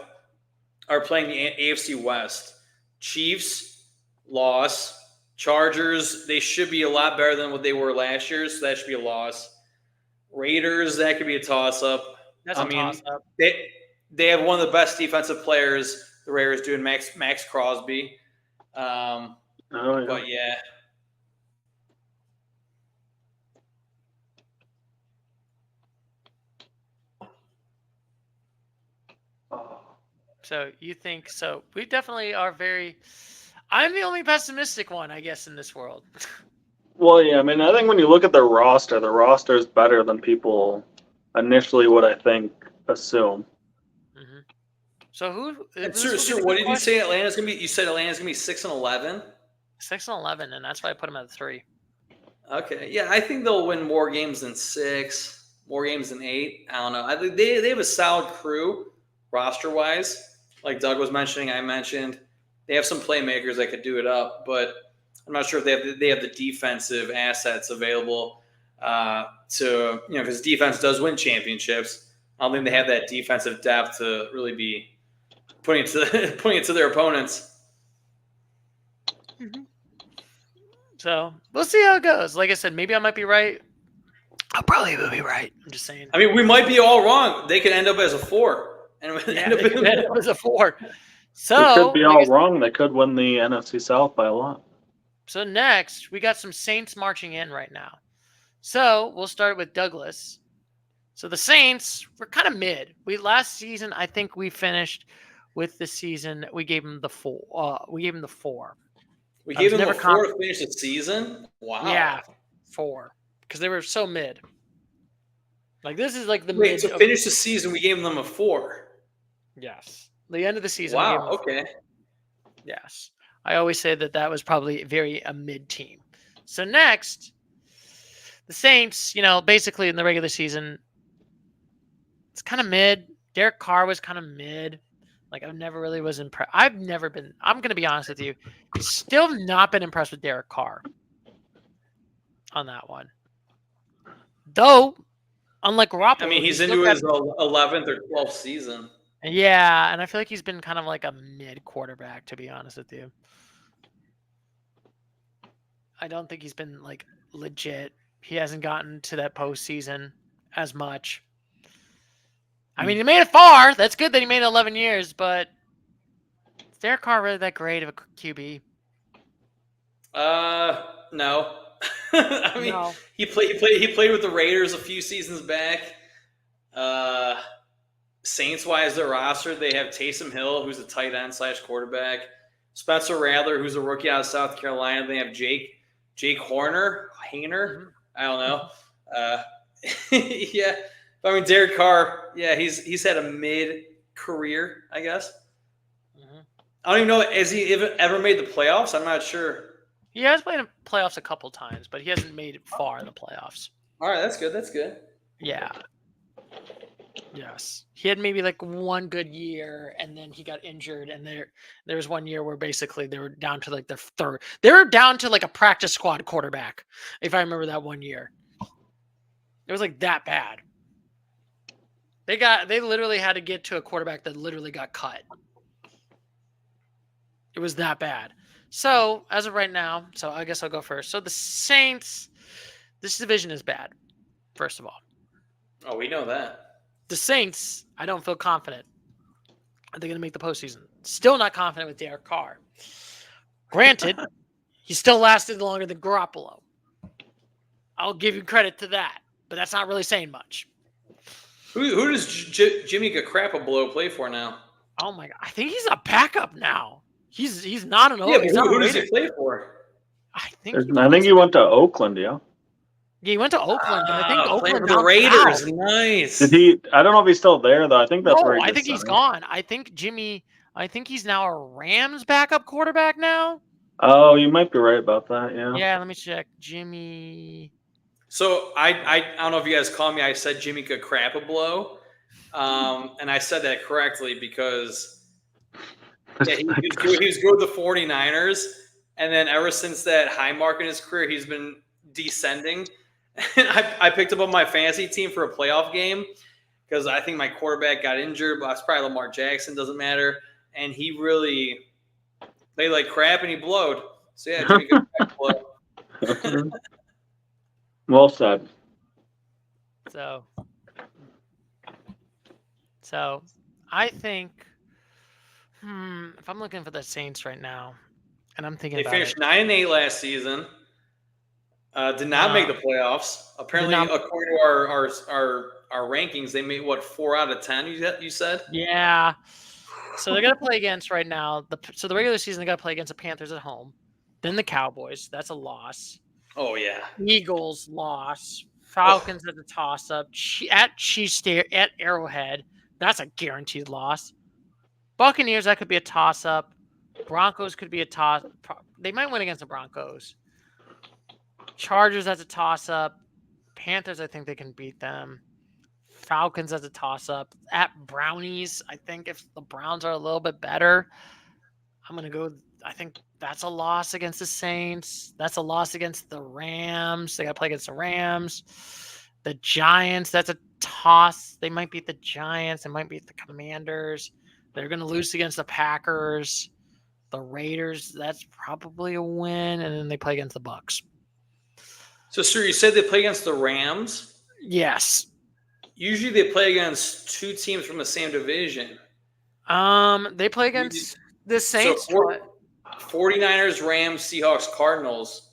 are playing the AFC West. Chiefs loss. Chargers, they should be a lot better than what they were last year, so that should be a loss. Raiders, that could be a toss-up. That's a toss-up. They have one of the best defensive players, the Raiders, doing Max Crosby. Yeah. But yeah. So you think so? We definitely are very. I'm the only pessimistic one, I guess, in this world. Well, yeah, I mean, I think when you look at the roster is better than people initially would, I think, assume. Mm-hmm. So who? Sir, what did you say Atlanta's going to be? You said Atlanta's going to be 6-11? 6-11, and that's why I put them at 3. Okay. Yeah, I think they'll win more games than 6, more games than 8. I don't know. I think they have a solid crew roster-wise. Like Doug was mentioning, I mentioned. They have some playmakers that could do it up, but I'm not sure if they have the defensive assets available to, because defense does win championships. I don't think they have that defensive depth to really be putting it to their opponents. Mm-hmm. So we'll see how it goes. Like I said, maybe I might be right. I'll probably be right. I'm just saying. I mean, we might be all wrong. They could end up as a 4. And end up as a 4. So they could be all wrong. They could win the NFC South by a lot. So next, we got some Saints marching in right now. So we'll start with Douglas. So the Saints were kind of mid. Last season, I think we finished with the season. We gave them the 4. We gave them the 4. We gave them the 4 to finish the season. Wow. Yeah, 4 because they were so mid. Like this is like the mid. Mid to finish the season, we gave them a 4. Yes. The end of the season. Wow. Okay. Yes. I always say that was probably a mid team. So next, the Saints, basically in the regular season, it's kind of mid. Derek Carr was kind of mid. Like I never really was impressed. I'm going to be honest with you. Still not been impressed with Derek Carr on that one. Though, unlike Garoppolo. I mean, he's into his 11th or 12th season. Yeah, and I feel like he's been kind of like a mid quarterback, to be honest with you. I don't think he's been like legit. He hasn't gotten to that postseason as much. I mean, he made it far. That's good that he made it 11 years, but is Derek Carr really that great of a QB? No. I mean, no. He played with the Raiders a few seasons back. Saints-wise, their roster, they have Taysom Hill, who's a tight end / quarterback. Spencer Rattler, who's a rookie out of South Carolina. They have Jake Haener. I don't know. Yeah. I mean, Derek Carr, yeah, he's had a mid-career, I guess. Mm-hmm. I don't even know, has he ever made the playoffs? I'm not sure. He has played in playoffs a couple times, but he hasn't made it far in the playoffs. All right, that's good. Yeah. Yes. He had maybe like one good year, and then he got injured, and there was one year where basically they were down to like their third. They were down to like a practice squad quarterback, if I remember that one year. It was like that bad. They literally had to get to a quarterback that literally got cut. It was that bad. So, as of right now, so I guess I'll go first. So the Saints, this division is bad, first of all. Oh, we know that. The Saints, I don't feel confident. Are they going to make the postseason? Still not confident with Derek Carr. Granted, he still lasted longer than Garoppolo. I'll give you credit to that, but that's not really saying much. Who does Jimmy Garoppolo play for now? Oh my god, I think he's a backup now. He's not an Yeah, but he's not who a does he Raider. play for? I think I think he went to Oakland. Yeah. Yeah, he went to Oakland, but I think Playing Oakland for the down Raiders. south. Nice. Did he? I don't know if he's still there though. I think that's where No, he I gets think he's signed. gone. I think he's now a Rams backup quarterback now. Oh, you might be right about that. Yeah. Yeah, let me check. Jimmy. So I don't know if you guys called me. I said Jimmy Garoppolo, and I said that correctly because he was good with the 49ers, and then ever since that high mark in his career, he's been descending. And I picked him up my fantasy team for a playoff game because I think my quarterback got injured, but it's probably Lamar Jackson, doesn't matter. And he really played like crap and he blowed. So yeah, Jimmy Garoppolo. Well said. So I think if I'm looking for the Saints right now, and I'm thinking They about finished it. 9-8 last season. Did not make the playoffs. Apparently, according to our rankings, they made 4 out of 10. You said? Yeah. So they're gonna play against right now. So the regular season they gotta play against the Panthers at home, then the Cowboys. That's a loss. Oh yeah. Eagles loss. Falcons at the toss up. At Chiefs at Arrowhead. That's a guaranteed loss. Buccaneers, that could be a toss up. Broncos could be a toss. They might win against the Broncos. Chargers, that's a toss up. Panthers, I think they can beat them. Falcons as a toss up. At Brownies, I think if the Browns are a little bit better, I'm going to go. I think that's a loss against the Saints. That's a loss against the Rams. They got to play against the Rams. The Giants, that's a toss. They might beat the Giants. They might beat the Commanders. They're going to lose against the Packers. The Raiders, that's probably a win. And then they play against the Bucs. So, sir, you said they play against the Rams? Yes. Usually they play against 2 teams from the same division. They play against the Saints. So 49ers, Rams, Seahawks, Cardinals.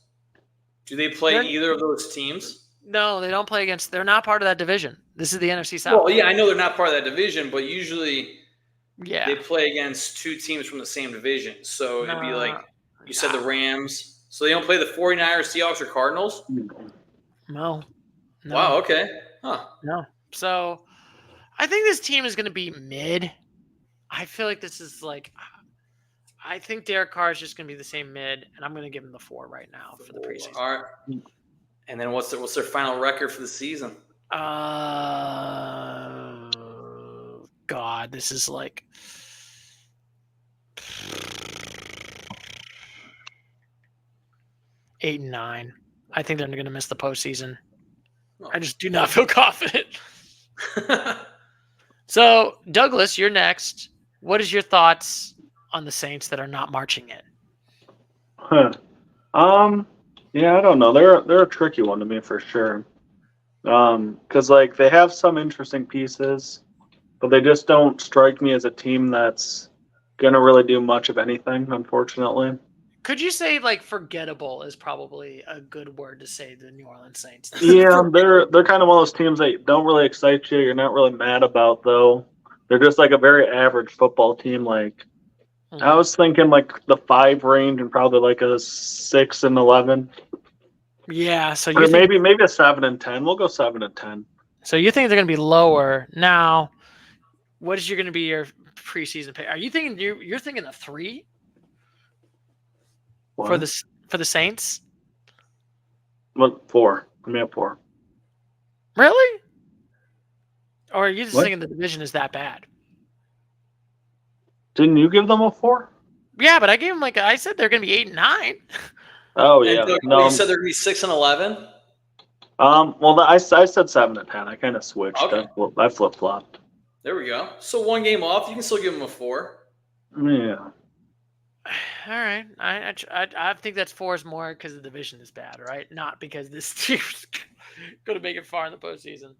Do they play either of those teams? No, they don't play against. They're not part of that division. This is the NFC South. Well, yeah, I know they're not part of that division, but usually they play against 2 teams from the same division. So it'd be like you said the Rams. So they don't play the 49ers, Seahawks, or Cardinals? No. Wow, okay. Huh. No. So I think this team is going to be mid. I feel like this is like I think Derek Carr is just going to be the same mid, and I'm going to give him the 4 right now for the preseason. All right. And then what's their final record for the season? God, this is like 8-9. I think they're going to miss the postseason. I just do not feel confident. So, Douglas, you're next. What is your thoughts on the Saints that are not marching in? Yeah, I don't know. They're a tricky one to me for sure. Because like they have some interesting pieces, but they just don't strike me as a team that's gonna really do much of anything, unfortunately. Could you say like forgettable is probably a good word to say the New Orleans Saints? Yeah, they're kind of one of those teams that don't really excite you. You're not really mad about though. They're just like a very average football team. Like I was thinking like the 5 range and probably like a 6 and 11. Yeah, so or maybe a 7 and 10. We'll go 7 and 10. So you think they're going to be lower now? What is going to be your preseason pick? Are you thinking you're thinking a 3 for the Saints? What 4? Give me a 4. Really? Or are you just thinking the division is that bad? Didn't you give them a 4? Yeah, but I gave them I said they're going to be 8-9. Oh yeah. No, you said they're going to be 6 and 11. Well, I said 7 and 10. I kind of switched. Okay. I flip flopped. There we go. So 1 game off, you can still give them a 4. Yeah. All right. I think that's 4 is more because the division is bad, right? Not because this team's going to make it far in the postseason.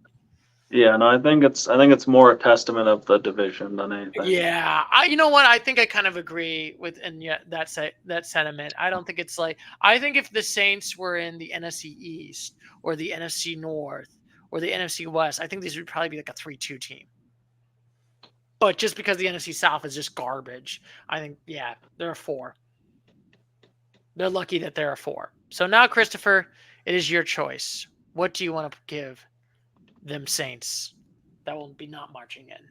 Yeah, no, I think it's more a testament of the division than anything. Yeah, you know what? I think I kind of agree with that sentiment. I don't think it's I think if the Saints were in the NFC East or the NFC North or the NFC West, I think these would probably be like a 3-2 team. But just because the NFC South is just garbage, I think, yeah, they're a 4. They're lucky that they're a 4. So now, Christopher, it is your choice. What do you want to give them Saints that will be not marching in?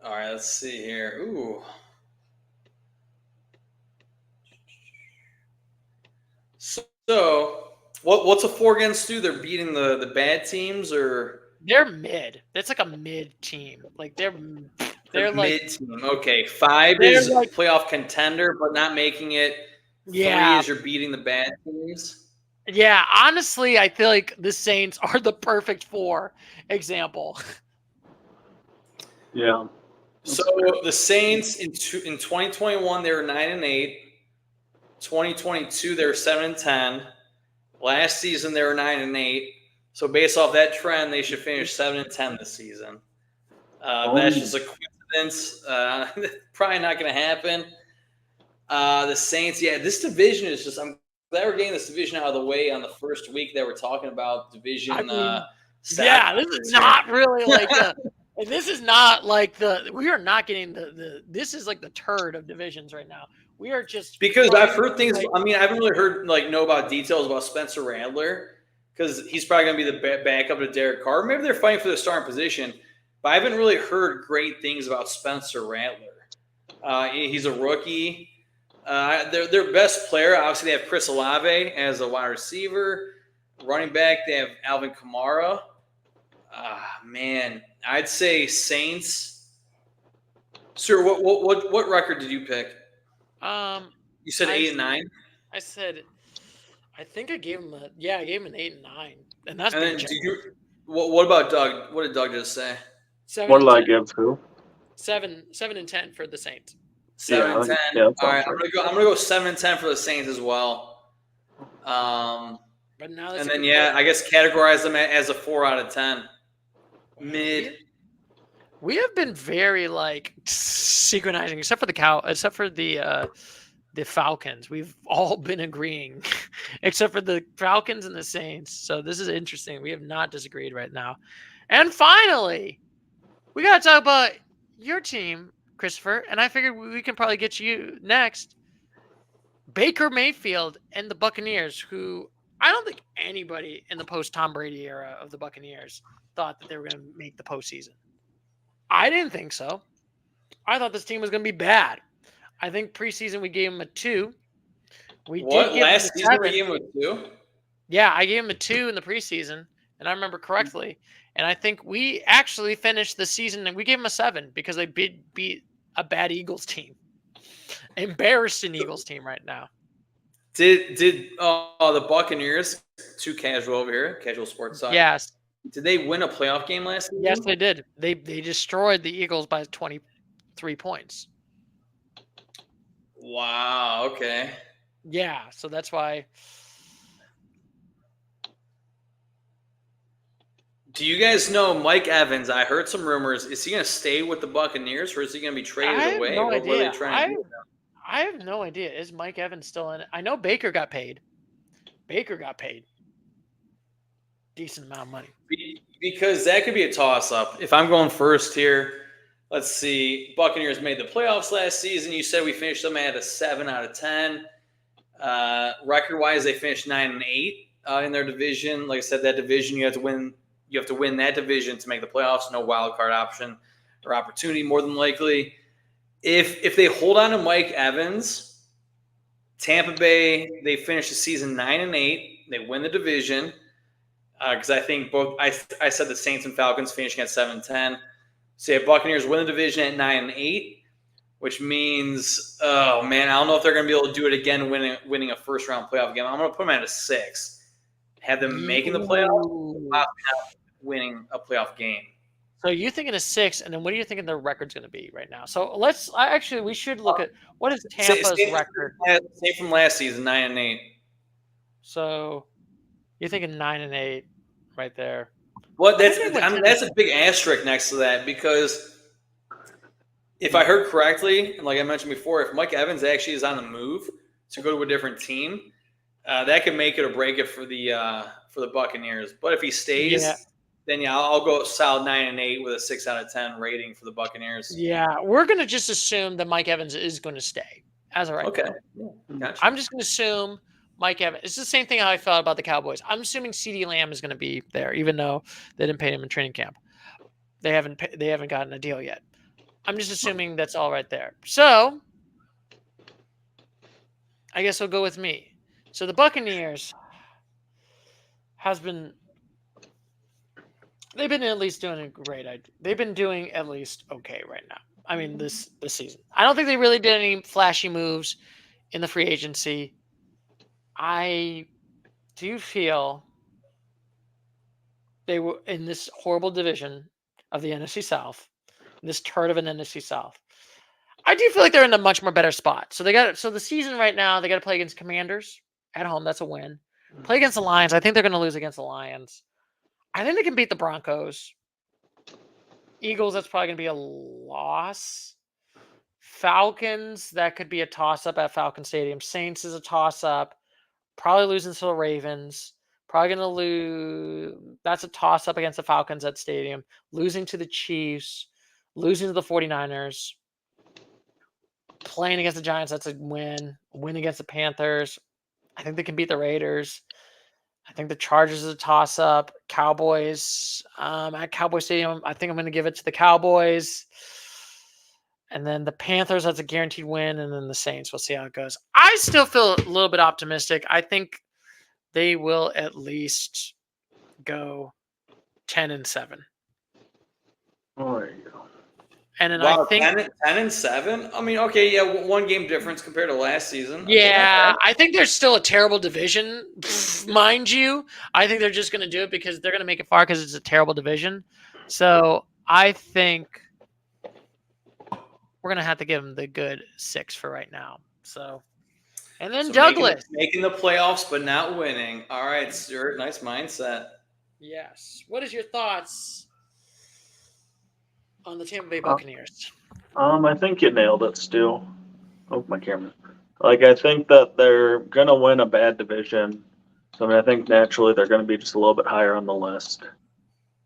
All right, let's see here. Ooh. So, what's a 4 against 2? They're beating the bad teams, or they're mid. That's like a mid team. Like they're like mid team. Okay, 5 is like playoff contender, but not making it. Yeah. 3 is you're beating the bad teams. Yeah, honestly, I feel like the Saints are the perfect 4 example. Yeah. So the Saints in 2021 they were 9-8. 2022 they were 7-10. Last season they were 9-8. So based off that trend, they should finish 7-10 this season. That's just a coincidence. Probably not going to happen. The Saints, yeah, this division is just. I'm glad we're getting this division out of the way on the first week that we're talking about division. I mean, yeah, this is not really like the. And this is not like we are not getting this is like the turd of divisions right now. We are just because I've heard things. I mean, I haven't really heard know about details about Spencer Rattler because he's probably going to be the backup to Derek Carr. Maybe they're fighting for the starting position, but I haven't really heard great things about Spencer Rattler. He's a rookie. Their best player, obviously, they have Chris Olave as a wide receiver. Running back, they have Alvin Kamara. Man, I'd say Saints. Sir, what record did you pick? You said 8-9. I said, I think I gave him I gave him an 8 and 9, and that's. And then did you? What about Doug? What did Doug just say? 7 what did I give to? 7 and 10 for the Saints. 7 and 10. Yeah, all right, I'm gonna go 7 and 10 for the Saints as well. But now and then I guess categorize them as a 4 out of 10. Mid. We have been very like synchronizing, except for the Falcons. We've all been agreeing, except for the Falcons and the Saints. So this is interesting. We have not disagreed right now. And finally, we got to talk about your team, Christopher. And I figured we can probably get you next. Baker Mayfield and the Buccaneers, who I don't think anybody in the post-Tom Brady era of the Buccaneers thought that they were going to make the postseason. I didn't think so. I thought this team was going to be bad. I think preseason we gave him a 2. Last season we gave him a 2? Yeah, I gave him a 2 in the preseason, and I remember correctly. And I think we actually finished the season and we gave him a 7 because they beat a bad Eagles team. Embarrassed an Eagles team right now. Did the Buccaneers, too casual over here, casual sports talk. Yes. Did they win a playoff game last season? Yes, they did. They destroyed the Eagles by 23 points. Wow, okay. Yeah, so that's why. Do you guys know Mike Evans? I heard some rumors. Is he going to stay with the Buccaneers or is he going to be traded away? No idea. What are they trying to do? I have no idea. Is Mike Evans still in it? I know Baker got paid. Decent amount of money. Because that could be a toss-up. If I'm going first here, let's see. Buccaneers made the playoffs last season. You said we finished them at a 7 out of 10. Record-wise, they finished 9-8 in their division. Like I said, that division you have to win. You have to win that division to make the playoffs. No wild card option or opportunity, more than likely. If they hold on to Mike Evans, Tampa Bay, they finish the season 9-8. They win the division. Because I think I said the Saints and Falcons finishing at 7-10. So Buccaneers win the division at 9-8, which means, oh man, I don't know if they're going to be able to do it again, winning a first round playoff game. I'm going to put them at a 6. Have them making the playoffs, winning a playoff game. So you're thinking a 6, and then what are you thinking their record's going to be right now? So we should look at what is Tampa's record. Same from last season, 9-8. So you're thinking 9-8 right there. Well, that's a big asterisk next to that because if I heard correctly, and like I mentioned before, if Mike Evans actually is on the move to go to a different team, That could make it or break it for the Buccaneers. But if he stays, Yeah. then I'll go solid 9-8 with a 6 out of 10 rating for the Buccaneers. Yeah, we're gonna just assume that Mike Evans is going to stay as of right Okay, now. gotcha. I'm just going to assume Mike Evans. It's the same thing how I felt about the Cowboys. I'm assuming CeeDee Lamb is going to be there, even though they didn't pay him in training camp. They haven't gotten a deal yet. I'm just assuming that's all right there. So I guess we'll go with me. So the Buccaneers they've been at least doing great. They've been doing at least okay right now. I mean, this season. I don't think they really did any flashy moves in the free agency. I do feel they were in this horrible division of the NFC South, this turd of an NFC South. I do feel like they're in a much more better spot. So the season right now, they got to play against Commanders at home. That's a win. Play against the Lions. I think they're going to lose against the Lions. I think they can beat the Broncos. Eagles, that's probably going to be a loss. Falcons, that could be a toss-up at Falcon Stadium. Saints is a toss-up. Probably losing to the Ravens. Probably going to lose. That's a toss-up against the Falcons at Stadium. Losing to the Chiefs. Losing to the 49ers. Playing against the Giants, that's a win. Win against the Panthers. I think they can beat the Raiders. I think the Chargers is a toss-up. Cowboys at Cowboy Stadium, I think I'm going to give it to the Cowboys. And then the Panthers, that's a guaranteed win. And then the Saints, we'll see how it goes. I still feel a little bit optimistic. I think they will at least go 10-7. Oh, there you go. And then Wow, I think 10-7. I mean, okay, yeah, one game difference compared to last season. Yeah, I think there's still a terrible division, mind you. I think they're just going to do it because they're going to make it far because it's a terrible division. So I think we're going to have to give them the good 6 for right now. So, and then So Douglas. making the playoffs, but not winning. All right, Stuart, nice mindset. Yes. What is your thoughts on the Tampa Bay Buccaneers? I think you nailed it, Stu. Oh, my camera. Like, I think that they're gonna win a bad division. So I mean, I think naturally they're gonna be just a little bit higher on the list.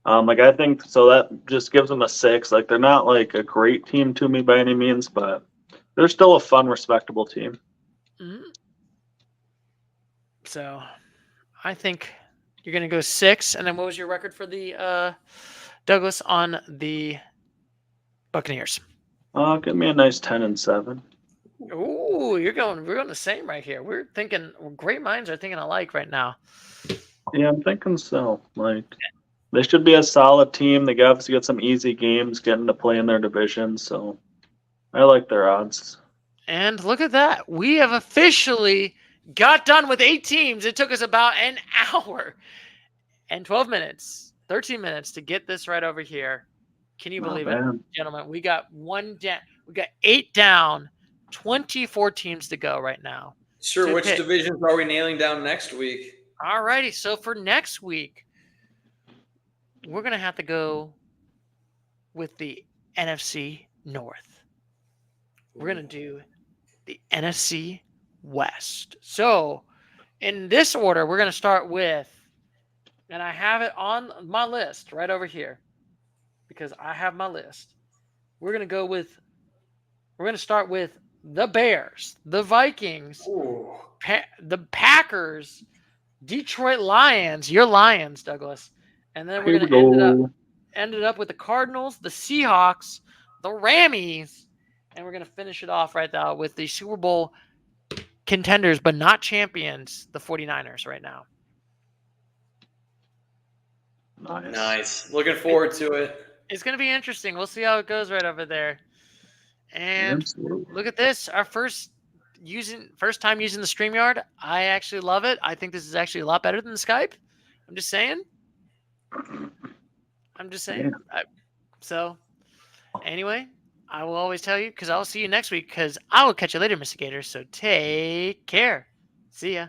Like I think so that just gives them a 6. Like they're not like a great team to me by any means, but they're still a fun, respectable team. Mm-hmm. So, I think you're going to go 6. And then what was your record for the Douglas on the Buccaneers? Give me a nice 10-7. Ooh, we're going the same right here. We're thinking great minds are thinking alike right now. Yeah, I'm thinking so. Like they should be a solid team. They obviously got some easy games getting to play in their division, so I like their odds. And look at that. We have officially got done with 8 teams. It took us about an hour and 12 minutes, 13 minutes to get this right over here. Can you believe it, gentlemen? We got 1 down. We got 8 down, 24 teams to go right now. Sure, which divisions are we nailing down next week? All righty. So for next week, we're going to have to go with the NFC North. We're going to do the NFC West. So in this order, we're going to start with, and I have it on my list right over here because I have my list. We're going to start with the Bears, the Vikings, the Packers, Detroit Lions, your Lions, Douglas. And then we're going to end it up with the Cardinals, the Seahawks, the Rammies, and we're going to finish it off right now with the Super Bowl contenders, but not champions, the 49ers right now. Nice. Looking forward to it. It's going to be interesting. We'll see how it goes right over there. And look at this. Our first time using the StreamYard. I actually love it. I think this is actually a lot better than the Skype. I'm just saying. Yeah. So, anyway, I will always tell you because I'll see you next week because I will catch you later, Mr. Gator. So take care. See ya.